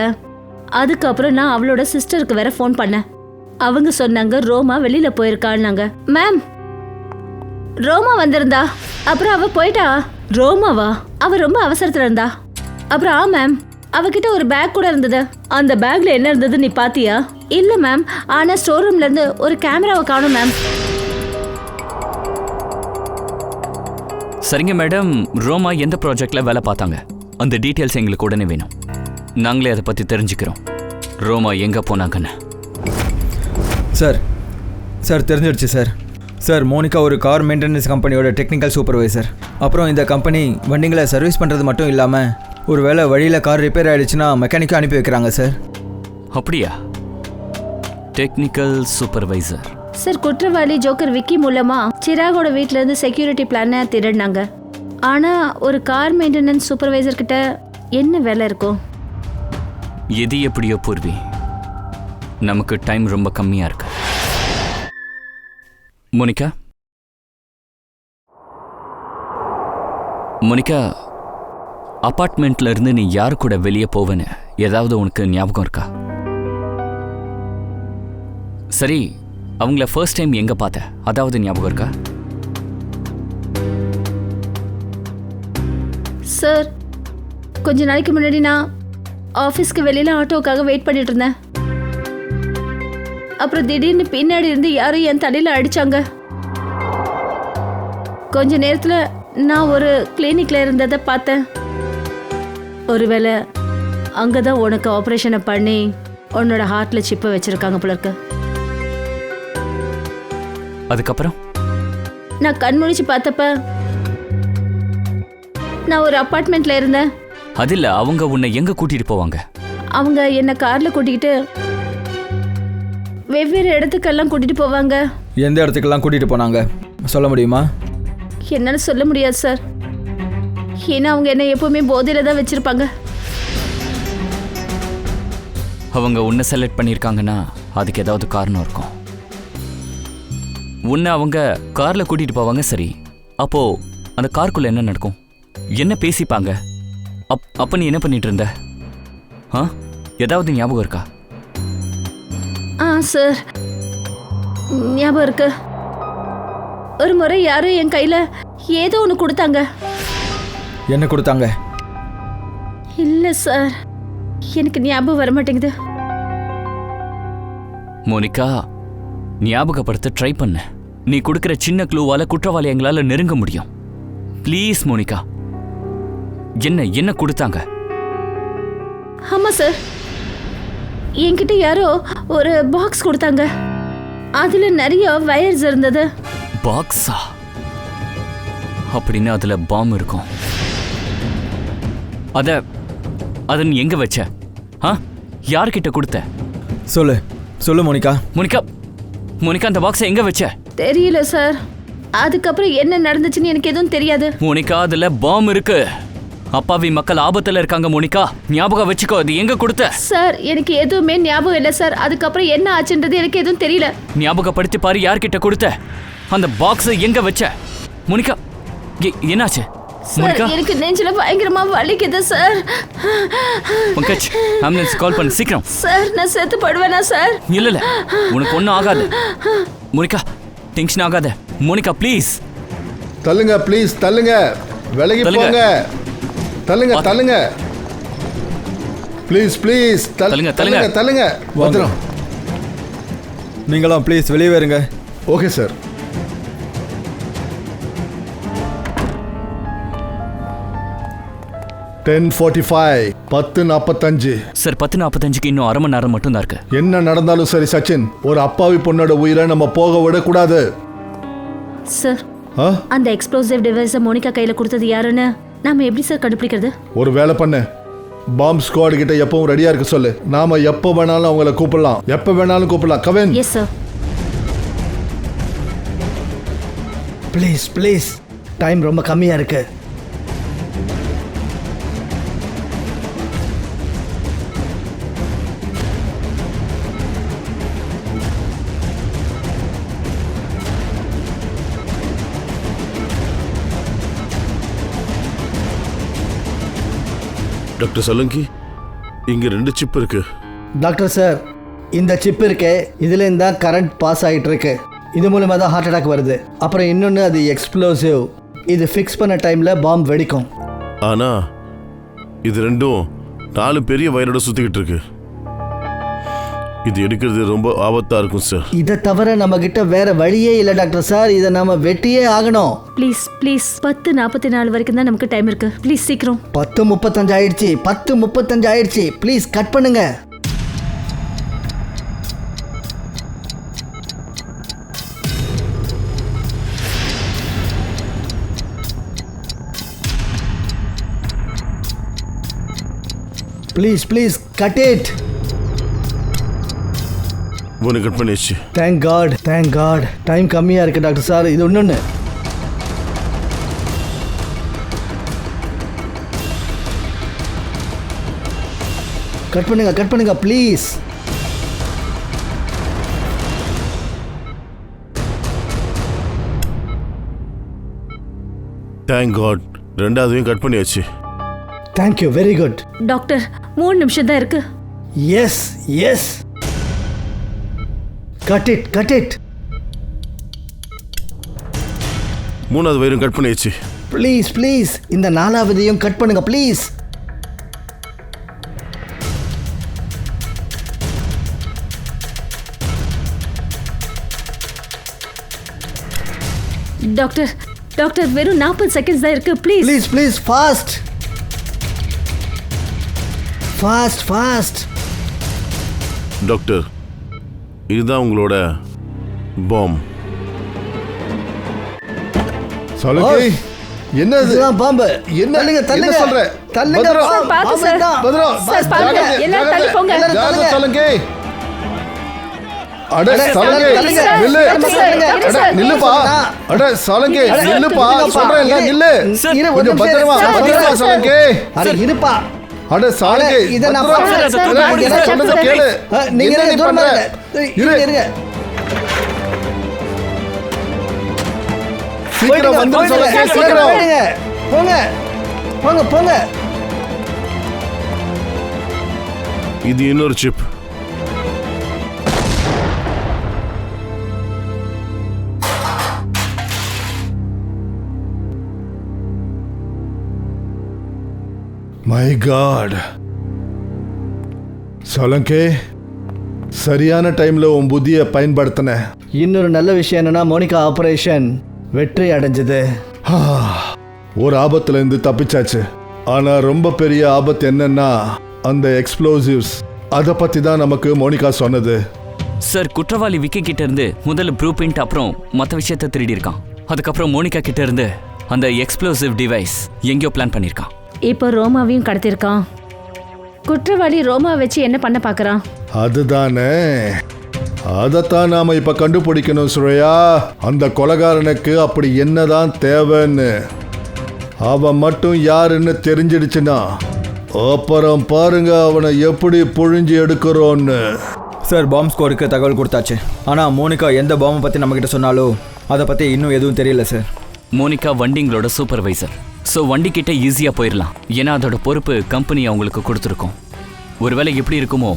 அதுக்கப்புறம் நான் அவளோட சிஸ்டருக்கு வேற ஃபோன் பண்ணேன். அவங்க சொன்னாங்க ரோமா வெளியில போயிருக்கான்னாங்க. மேம், ரோமா வந்திருந்தா, அப்புறம் அவ போயிட்டா. ரோமாவா? அவ ரொம்ப அவசரத்துல இருந்தா. அப்புறம் மேம், அவகிட்ட ஒரு பேக் கூட இருந்தது. அந்த பேக்ல என்ன இருந்தது நீ பாத்தியா? இல்ல மேம், ஆனா ஸ்டோர் ரூம்ல இருந்து ஒரு கேமராவை காணோம் மேம். சரிங்க மேடம், ரோமா எந்த ப்ராஜெக்ட்ல வேலை பார்த்தாங்க? அந்த டீட்டெயில்ஸ் எங்களுக்கு உடனே வேணும். நாங்களே அதை பத்தி தெரிஞ்சுக்கிறோம். ரோமா எங்க போனாங்கன்னு. சார் தெரிஞ்சிடுச்சு சார். சார், மோனிகா ஒரு கார் மெயின்டெனன்ஸ் கம்பெனியோட டெக்னிக்கல் சூப்பர்வைசர். அப்புறம் இந்த கம்பெனி வண்டிங்களை சர்வீஸ் பண்ணுறது மட்டும் இல்லாமல் ஒரு வேளை வழியில் கார் ரிப்பேர் ஆகிடுச்சுன்னா மெக்கானிக்காக அனுப்பி வைக்கிறாங்க சார். அப்படியா? Technical supervisor. சார், குற்றவாளி ஜோக்கர் விக்கி மூலமா சிராகோட வீட்ல இருந்து செக்யூரிட்டி பிளானை திருடினாங்க. ஆனா ஒரு கார் மெயின்டெனன்ஸ் சூப்பர்வைசர் கிட்ட என்ன வேலை இருக்கும்? எது எப்படியோ பூர்வி, நமக்கு டைம் ரொம்ப கம்மியா இருக்கு. மோனிகா, அபார்ட்மெண்ட்ல இருந்து நீ யாரு கூட வெளியே போவேன்னு ஏதாவது உனக்கு ஞாபகம் இருக்கா? சரி, அவங்கள ஃபர்ஸ்ட் டைம் எங்க பார்த்த, அதாவது ஞாபகம் இருக்கா? சார், கொஞ்ச நாளைக்கு முன்னாடி நான் ஆஃபீஸ்க்கு வெளியில ஆட்டோக்காக வெயிட் பண்ணிட்டு இருந்தேன். அப்புறம் திடீர்னு பின்னாடி இருந்து யாரும் என் தலையில அடிச்சாங்க. கொஞ்ச நேரத்துல நான் ஒரு கிளினிக்ல இருந்ததை பார்த்தேன். ஒருவேளை அங்கதான் உனக்கு ஆபரேஷனை பண்ணி உன்னோட ஹார்ட்ல சிப்பை வச்சிருக்காங்க போல இருக்கு. அதுக்கப்புறம் நான் கண் முழிச்சு பார்த்தப்ப நான் ஒரு அபார்ட்மெண்ட்ல இருந்தேன். அது இல்ல, அவங்க உன்னை எங்க கூட்டிட்டு போவாங்க? அவங்க என்ன கார்ல கூட்டிக்கிட்டு வெவ்வேறு இடத்துக்கெல்லாம் கூட்டிட்டு போவாங்க. எந்த இடத்துக்கெல்லாம் கூட்டிட்டு போனாங்க சொல்ல முடியுமா? என்னால சொல்ல முடியாது சார். ஏன்னா அவங்க என்ன எப்பவுமே போதையில தான் வச்சிருப்பாங்க. அவங்க உன்னை செலக்ட் பண்ணியிருக்காங்கன்னா அதுக்கு ஏதாவது காரணம் இருக்கும். உன்னை அவங்க கார்ல கூட்டிட்டு போவாங்க, சரி. அப்போ அந்த காருக்குள்ள என்ன நடக்கும்? என்ன பேசிப்பாங்க? அப்ப நீ என்ன பண்ணிட்டு இருந்த? ஏதாவது ஞாபகம் இருக்கா? சார், ஞாபகம் இருக்கு. ஒரு முறை யாரும் என் கையில ஏதோ ஒன்று கொடுத்தாங்க. என்ன கொடுத்தாங்க? இல்ல சார், எனக்கு ஞாபகம் வர மாட்டேங்குது. மோனிகா, ஞாபகப்படுத்த ட்ரை பண்ண. நீ கொடுக்கிற சின்ன க்ளூவால குற்றவாளி எங்களால நெருங்க முடியும். ப்ளீஸ் மோனிகா, என்ன கொடுத்தாங்க? ஆமா சார், என்கிட்ட யாரோ ஒரு பாக்ஸ் கொடுத்தாங்க. அதுல நிறைய வயர்ஸ் இருந்தது. பாக்ஸா? அப்படின்னு அதுல பாம் இருக்கும். அத நீ எங்க வச்ச? யார்கிட்ட கொடுத்த? சொல்லு மோனிகா. மோனிகா அந்த பாக்ஸை எங்க வச்ச? தெரியல சார். அதுக்கப்புறம் என்ன நடந்துச்சுன்னு எனக்கு எதுவும் தெரியாது. மோனிகா அதுல பாம் இருக்கு. அப்பாவி மக்கள் ஆபத்துல இருக்காங்க மோனிகா, ஞாபகம் வச்சுக்கோ. அது எங்க கொடுத்த? சார் எனக்கு எதுவுமே ஞாபகம் இல்லை சார். அதுக்கப்புறம் என்ன ஆச்சுன்றது எனக்கு எதுவும் தெரியல. ஞாபகப்படுத்தி பாரு, யார்கிட்ட கொடுத்த? அந்த பாக்ஸை எங்க வச்ச? மோனிகா என்னாச்சு? சார் எனக்கு நெஞ்சில பயங்கரமா வலிக்குது சார். பங்கஜ், ஆம்புலன்ஸ் கால் பண்ணு சீக்கிரம். சார் நான் செத்து படுவேனா சார்? இல்ல உனக்கு ஒன்றும் ஆகாது மோனிகா, டென்ஷன் ஆகாத மோனிகா, ப்ளீஸ். தள்ளுங்க ப்ளீஸ், தள்ளுங்க, விலகி போங்க. தள்ளுங்க ப்ளீஸ் தள்ளுங்க. வந்துடும். நீங்களாம் ப்ளீஸ் வெளியே வருங்க. Okay sir. சார் 10:45 இன்னும் அரை மணி நேரம் மட்டும் தான் இருக்கு. என்ன நடந்தாலும் சரி சச்சின், ஒரு அப்பாவி பொண்ணோட உயிரை நம்ம போக விடக்கூடாது. சார் அந்த எக்ஸ்ப்ளோசிவ் டிவைஸை மோனிகா கையில கொடுத்தது யாருன்னு நாம எப்படி சார் கண்டுபிடிக்கிறது? ஒரு வேலை பண்ணு, பாம் ஸ்குவாட் கிட்ட எப்பவும் ரெடியா இருக்க சொல்லு. நாம எப்ப வேணாலும் அவங்கள கூப்பிடலாம். Kavin. Yes sir. Please time ரொம்ப கம்மியா இருக்கு. டாக்டர் சலங்கி, இங்க 2 சிப் இருக்கு. டாக்டர் சார், இந்த சிப் இருக்கே, இதுலேருந்து தான் கரண்ட் பாஸ் ஆகிட்டு இருக்கு. இது மூலமாக தான் ஹார்ட் அட்டாக் வருது. அப்புறம் இன்னொன்று, அது எக்ஸ்ப்ளோசிவ். இது ஃபிக்ஸ் பண்ண டைமில் பாம்பு வெடிக்கும். ஆனா இது ரெண்டும் 4 பெரிய வயரோட சுத்திக்கிட்டு இருக்கு. இது எடுக்கிறது ரொம்ப ஆபத்தா இருக்கும் சார். இதை தவிர நம்ம கிட்ட வேற வழியே இல்லை டாக்டர் சார். இதை நாம வெட்டியே ஆகணும். ப்ளீஸ் 10:44 வரைக்கும் தான் நமக்கு டைம் இருக்கு. ப்ளீஸ் சீக்கிரம். 10:35 ஆயிடுச்சு. 10:35 ஆயிடுச்சு. ப்ளீஸ் கட் பண்ணுங்க. Please cut it. உனக்கு கட் பண்ணிடுச்சு. Thank god. டைம் கம்மியா இருக்கு டாக்டர் சார். இது ஒண்ணு. கட் பண்ணுங்க ப்ளீஸ். தேங்க் காட், 2ஆவதையும் கட் பண்ணியாச்சு. Thank you, very good. Doctor 3 நிமிஷம் தான் இருக்கு. Yes cut it. 3ஆவது வயரும் கட் பண்ணியாச்சு. ப்ளீஸ் இந்த 4ஆவதையும் கட் பண்ணுங்க ப்ளீஸ். டாக்டர் வெறும் 40 செகண்ட்ஸ் தான் இருக்கு. Please fast. டாக்டர், இதுதான் உங்களோட பாம். சலங்கி, என்ன இதுதான் பாம்பு. என்ன சொல்ற? தள்ளுங்க. சார் பாத்து சார். சார் பாருங்க, எல்லாரும் தள்ளி போங்க. சலங்கி, அட சலங்கி நில்லுப்பா. சொல்றேன் நில்லு. கொஞ்சம் பத்திரமா சலங்கி. இருப்பா. அட சலங்கி, இத நான் சொல்றத கேளு. நீங்க இருங்க. சீக்கிரம் வந்து சலங்கி, சீக்கிரம் போங்க. இது இன்னொரு சிப். My God. சலங்கி, சரியான டைம்ல உன் புத்தியை பயன்படுத்தின. இன்னொரு நல்ல விஷயம் என்னன்னா, மோனிகா ஆபரேஷன் வெற்றி அடைஞ்சது. ஒரு ஆபத்துல இருந்து தப்பிச்சாச்சு. ஆனா ரொம்ப பெரிய ஆபத்து என்னன்னா, அந்த எக்ஸ்ப்ளோசிவ்ஸ். அதை பத்தி தான் நமக்கு மோனிகா சொன்னது. சார் குற்றவாளி விக்கி கிட்ட இருந்து முதல்ல ப்ளூ பிரிண்ட், அப்புறம் மற்ற விஷயத்தை திருடி இருக்கான். அதுக்கப்புறம் மோனிகா கிட்ட இருந்து அந்த எக்ஸ்ப்ளோசிவ் டிவைஸ் எங்கேயோ பிளான் பண்ணியிருக்கான். இப்போ ரோமாவையும் கடத்திருக்கான். குற்றவாளி ரோமா வச்சு என்ன பண்ண பார்க்கறான்? அதுதானே, அதைத்தான் நாம இப்ப கண்டுபிடிக்கணும் சுரையா. அந்த கொலைகாரனுக்கு அப்படி என்னதான் தேவைன்னு அவன் மட்டும் யாருன்னு தெரிஞ்சிடுச்சுன்னா அப்புறம் பாருங்க அவனை எப்படி புழிஞ்சு எடுக்கிறோன்னு. சார், பாம்பு ஸ்குவாடுக்கு தகவல் கொடுத்தாச்சு. ஆனால் மோனிகா எந்த பாம்பை பற்றி நம்மக்கிட்ட சொன்னாலோ அதை பற்றி இன்னும் எதுவும் தெரியல சார். மோனிகா வண்டிங்களோட சூப்பர்வைசர். ஸோ வண்டிக்கிட்ட ஈஸியாக போயிடலாம். ஏன்னா அதோட பொறுப்பு கம்பெனி அவங்களுக்கு கொடுத்துருக்கோம். ஒருவேளை எப்படி இருக்குமோ,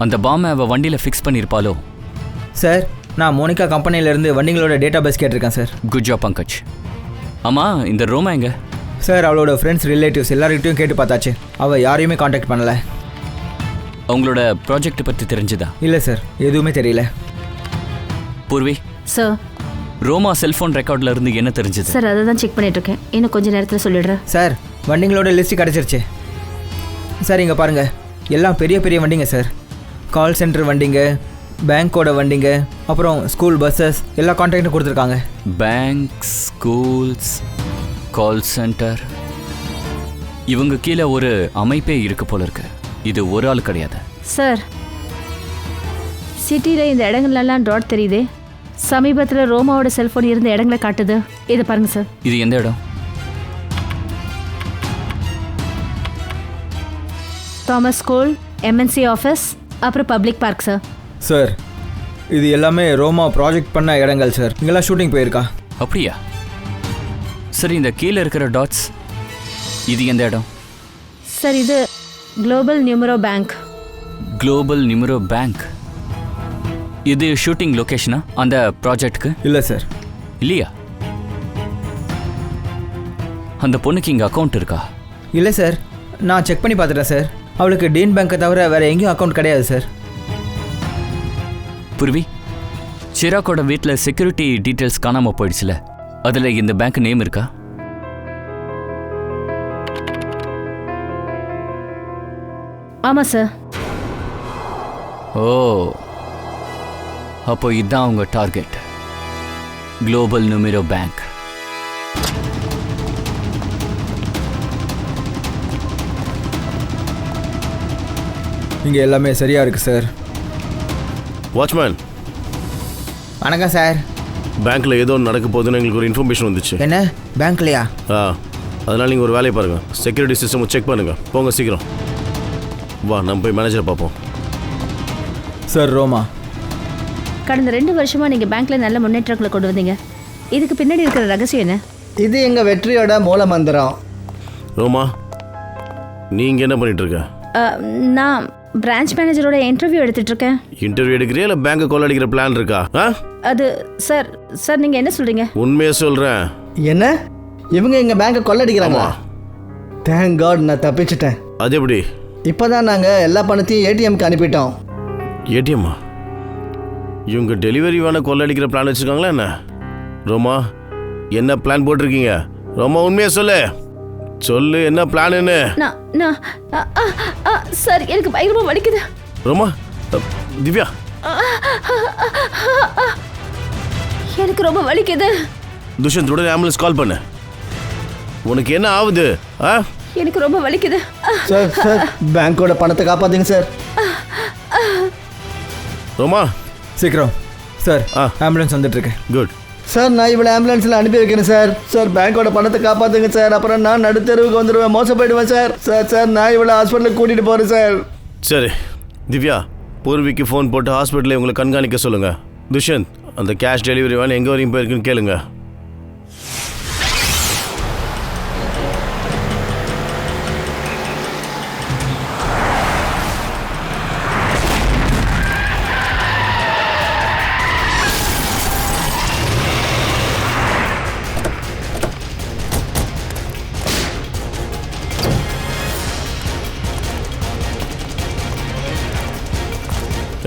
அந்த பாம்பை அவள் வண்டியில் ஃபிக்ஸ் பண்ணியிருப்பாளோ. சார், நான் மோனிகா கம்பெனியிலேருந்து வண்டிங்களோட டேட்டா பேஸ் கேட்டிருக்கேன் சார். Good job Pankaj. ஆமாம், இந்த ரோமா எங்க? சார், அவளோட ஃப்ரெண்ட்ஸ், ரிலேட்டிவ்ஸ் எல்லார்கிட்டையும் கேட்டு பார்த்தாச்சு. அவள் யாரையுமே காண்டாக்ட் பண்ணலை. அவங்களோட ப்ராஜெக்ட் பற்றி தெரிஞ்சுதா? இல்லை சார், எதுவுமே தெரியல. பூர்வி, சார் ரோமா செல்ஃபோன் ரெக்கார்டில் இருந்து என்ன தெரிஞ்சது? சார் அதை தான் செக் பண்ணிட்டு இருக்கேன். இன்னும் கொஞ்ச நேரத்தில் சொல்லிடுறேன். சார், வண்டிங்களோட லிஸ்ட்டு கிடச்சிருச்சு சார். இங்கே பாருங்கள், எல்லாம் பெரிய பெரிய வண்டிங்க சார். கால் சென்டர் வண்டிங்க, பேங்க்கோட வண்டிங்க, அப்புறம் ஸ்கூல் பஸ்ஸஸ் எல்லா கான்டாக்டும் கொடுத்துருக்காங்க. பேங்க், ஸ்கூல்ஸ், கால் சென்டர், இவங்க கீழே ஒரு அமைப்பே இருக்கு போல இருக்கு. இது ஒரு ஆள் கிடையாது. சார், சிட்டியில் இந்த இடங்கள்லாம் டாட் தெரியுதே. சமீபத்தில் ரோமாவோட செல்ஃபோன் இருந்த இடங்களை காட்டுது. இதை பாருங்க சார். இது எந்த இடம்? தாமஸ் ஸ்கூல், எம்என்சி ஆஃபீஸ், அப்புறம் பப்ளிக் பார்க் சார். சார், இது எல்லாமே ரோமா ப்ராஜெக்ட் பண்ண இடங்கள் சார். இங்கெல்லாம் ஷூட்டிங் போயிருக்கா. அப்படியா? சரி, இந்த கீழே இருக்கிற டாட்ஸ், இது எந்த இடம்? சார், இது global numero bank. Global numero bank. இது ஷூட்டிங் லொகேஷனா அந்த ப்ராஜெக்ட்க்கு? இல்லை சார். இல்லையா? அந்த பொண்ணுக்கு இங்கே அக்கௌண்ட் இருக்கா? இல்லை சார், நான் செக் பண்ணி பார்த்துட்டேன் சார். அவளுக்கு டீன் பேங்க்கை தவிர வேறு எங்கேயும் அக்கௌண்ட் கிடையாது சார். புர்வி, சிராக்கோட வீட்டில் செக்யூரிட்டி டீட்டெயில்ஸ் காணாமல் போயிடுச்சுல, அதில் இந்த பேங்க் நேம் இருக்கா? ஆமாம் சார். ஓ, அப்போ இதுதான் அவங்க டார்கெட், குளோபல் நியூமரோ பேங்க். இங்கே எல்லாமே சரியாக இருக்குது சார். வாட்ச்மேன், வணக்கம் சார். பேங்க்ல ஏதோ ஒன்று நடக்க போகுதுன்னு எங்களுக்கு ஒரு இன்ஃபர்மேஷன் வந்துச்சு. என்ன, பேங்க்லையா? அதனால நீங்கள் ஒரு வேலையை பாருங்கள். செக்யூரிட்டி சிஸ்டம் செக் பண்ணுங்கள். போங்க சீக்கிரம். வா, நம்ம போய் மேனேஜரை பார்ப்போம். சார், ரோமா, கடந்த 2 வருஷமா நீங்கள் பேங்க்கில் நல்ல முன்னேற்றங்களை கொண்டு வந்தீங்க. இதுக்கு பின்னாடி இருக்கிற ரகசியம் என்ன? இது எங்கள் வெற்றியோட மூல மந்திரம். ரோமா, நீ இங்கே என்ன பண்ணிட்டு இருக்க? நான் பிரான்ச் மேனேஜரோட இன்டர்வியூ எடுத்துட்டு இருக்கேன். இன்டர்வியூ எடுக்கிறியா இல்லை பேங்கை கொள்ளடிக்கிற பிளான் இருக்கா? அது சார், நீங்கள் என்ன சொல்கிறீங்க? உண்மையை சொல்கிறேன். என்ன, இவங்க எங்கள் பேங்கை கொள்ளடிக்கிறாங்களா? தேங்க் காட், நான் தப்பிச்சிட்டேன். அது எப்படி? இப்போ தான் நாங்கள் எல்லா பணத்தையும் ஏடிஎம்க்கு அனுப்பிட்டோம். ஏடிஎம்மா? இவங்க டெலிவரி வேணா கொள்ளடிக்கிற பிளான் வச்சுருக்காங்களா என்ன? ரோமா, என்ன பிளான் போட்டிருக்கீங்க? ரோமா, உண்மையை சொல்லு, என்ன பிளான்னு? சார், எனக்கு பயங்கரமா வலிக்குது. ரோமா, திவ்யா, எனக்கு ரொம்ப வலிக்குது. துஷ்யந்த், உடனே ஆம்புலன்ஸ் கால் பண்ணு. உனக்கு என்ன ஆகுது? எனக்கு ரொம்ப வலிக்குது. சார், பேங்கோட பணத்தை காப்பாத்துங்க சார். ரோமா, சீக்கிரம் சார். ஆம்புலன்ஸ் வந்துட்டு இருக்கு. குட் சார், நான் இவ்வளோ ஆம்புலன்ஸில் அனுப்பி வைக்கிறேன் சார். சார், பேங்கோட பணத்தை காப்பாற்றுங்க சார். அப்புறம் நான் நடுத்தெருவுக்கு வந்துடுவேன், மோசம் போயிடுவேன் சார். சார், நான் இவ்வளோ ஹாஸ்பிட்டலுக்கு கூட்டிகிட்டு போகிறேன் சார். சரி திவ்யா, பூர்விக்கு ஃபோன் போட்டு ஹாஸ்பிட்டலில் உங்களை கண்காணிக்க சொல்லுங்கள். துஷ்யந்த், அந்த கேஷ் டெலிவரி வேலை எங்கே வரையும் போயிருக்குன்னு கேளுங்க.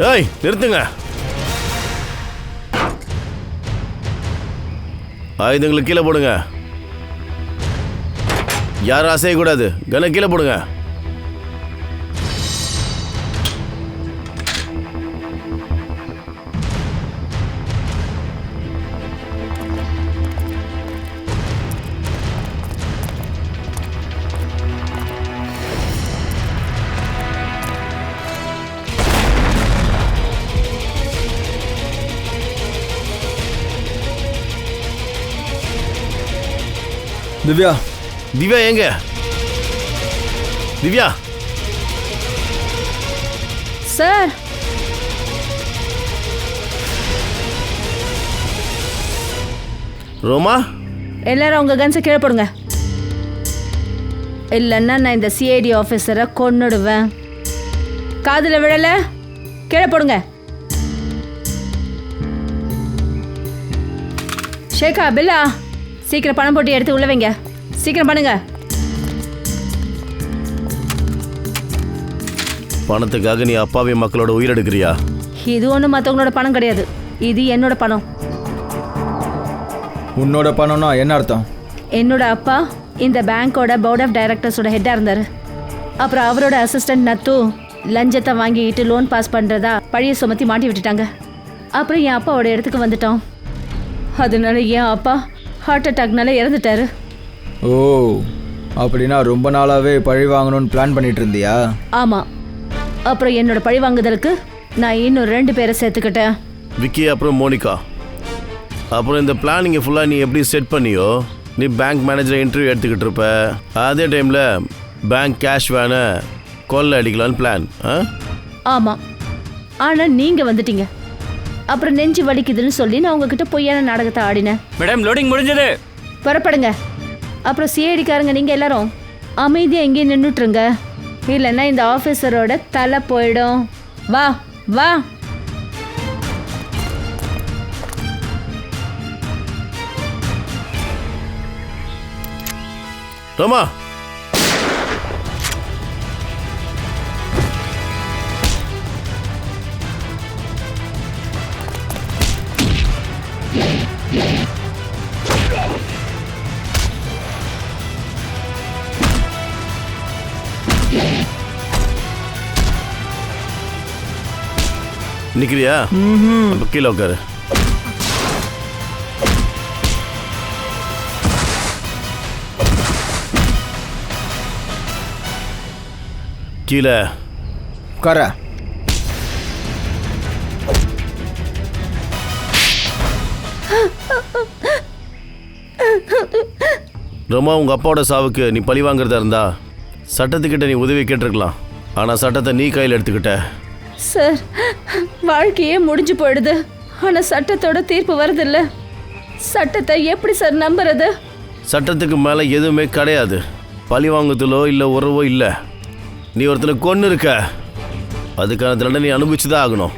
ஏய், நிறுத்துங்க. ஆயுதங்களை கீழே போடுங்க. யாரும் அசையக்கூடாது. கன கீழே போடுங்க. திவ்யா திவ்யா எங்க? திவ்யா சார், ரோமா எல்லாரும் உங்க கன்ஸை கீழே போடுங்க. இல்லைன்னா நான் இந்த சிஐடி ஆஃபீஸரை கொன்னுடுவேன். காதுல விழல, கீழே போடுங்க. ஷேகா, பில்லா, சீக்கிரம் பணம் போட்டு எடுத்து உள்ள வைங்க. சீக்கிரம் பண்ணுங்க. பணத்துக்காக நீ அப்பாவி மக்களோட உயிரெடுக்கிறியா? இது ஒன்றும் மற்றவங்களோட பணம் கிடையாது, இது என்னோட பணம். உன்னோட பணம்னா என்ன அர்த்தம்? என்னோட அப்பா இந்த பேங்கோட போர்ட் ஆஃப் டைரக்டர்ஸோட ஹெட்டாக இருந்தார். அப்புறம் அவரோட அசிஸ்டன்ட் நத்து லஞ்சத்தை வாங்கிட்டு லோன் பாஸ் பண்ணுறதா பழைய சுமத்தி மாட்டி விட்டுட்டாங்க. அப்புறம் என் அப்பாவோட இடத்துக்கு வந்துட்டோம். அதனால என் அப்பா ஹார்ட் அட்டாக்னால இறந்துட்டாரு. ஓ, அப்படின்னா ரொம்ப நாளாவே பழி வாங்கணும்னு பிளான் பண்ணிட்டு இருந்தியா? ஆமாம். அப்புறம் என்னோட பழி வாங்குதலுக்கு நான் இன்னும் 2 பேரை சேர்த்துக்கிட்டேன். விக்கி அப்புறம் மோனிகா. அப்புறம் இந்த பிளானிங்கை ஃபுல்லாக நீ எப்படி செட் பண்ணியோ, நீ பேங்க் மேனேஜரை இன்டர்வியூ எடுத்துக்கிட்டு இருப்ப. அதே டைமில் பேங்க் கேஷ் வேனை கொள்ளை அடிக்கலான்னு பிளான். ஆமாம், ஆனால் நீங்கள் வந்துட்டீங்க. அப்புறம் நெஞ்சு வலிக்குதுன்னு சொல்லி நான் உங்ககிட்ட பொய்யான நாடகத்தை ஆடினேன். மேடம், லோடிங் முடிஞ்சது. புறப்படுங்க. அப்புறம் சிஐடிக்காரங்க நீங்கள் எல்லாரும் அமைதியாக எங்கேயும் நின்றுட்டுருங்க, இல்லைன்னா இந்த ஆஃபீஸரோட தலை போயிடும். வா வா. ரோமா, நிக்கிறியா? அப்ப கீழே உட்காரு. கீழே உட்கார. ரோமா, உங்க அப்பாவோட சாவுக்கு நீ பழி வாங்குறதா இருந்தா சட்டத்துக்கிட்ட நீ உதவி கேட்டிருக்கலாம். ஆனா சட்டத்தை நீ கையில் எடுத்துக்கிட்ட. சார், வாழ்க்கையே முடிஞ்சு போயிடுது, ஆனால் சட்டத்தோட தீர்ப்பு வருதில்ல. சட்டத்தை எப்படி சார் நம்புறது? சட்டத்துக்கு மேலே எதுவுமே கிடையாது. பழி வாங்குதலோ இல்லை உறவோ இல்லை. நீ ஒருத்தனை கொன்று இருக்க, அதுக்கான தண்டனை நீ அனுபவிச்சு தான் ஆகணும்.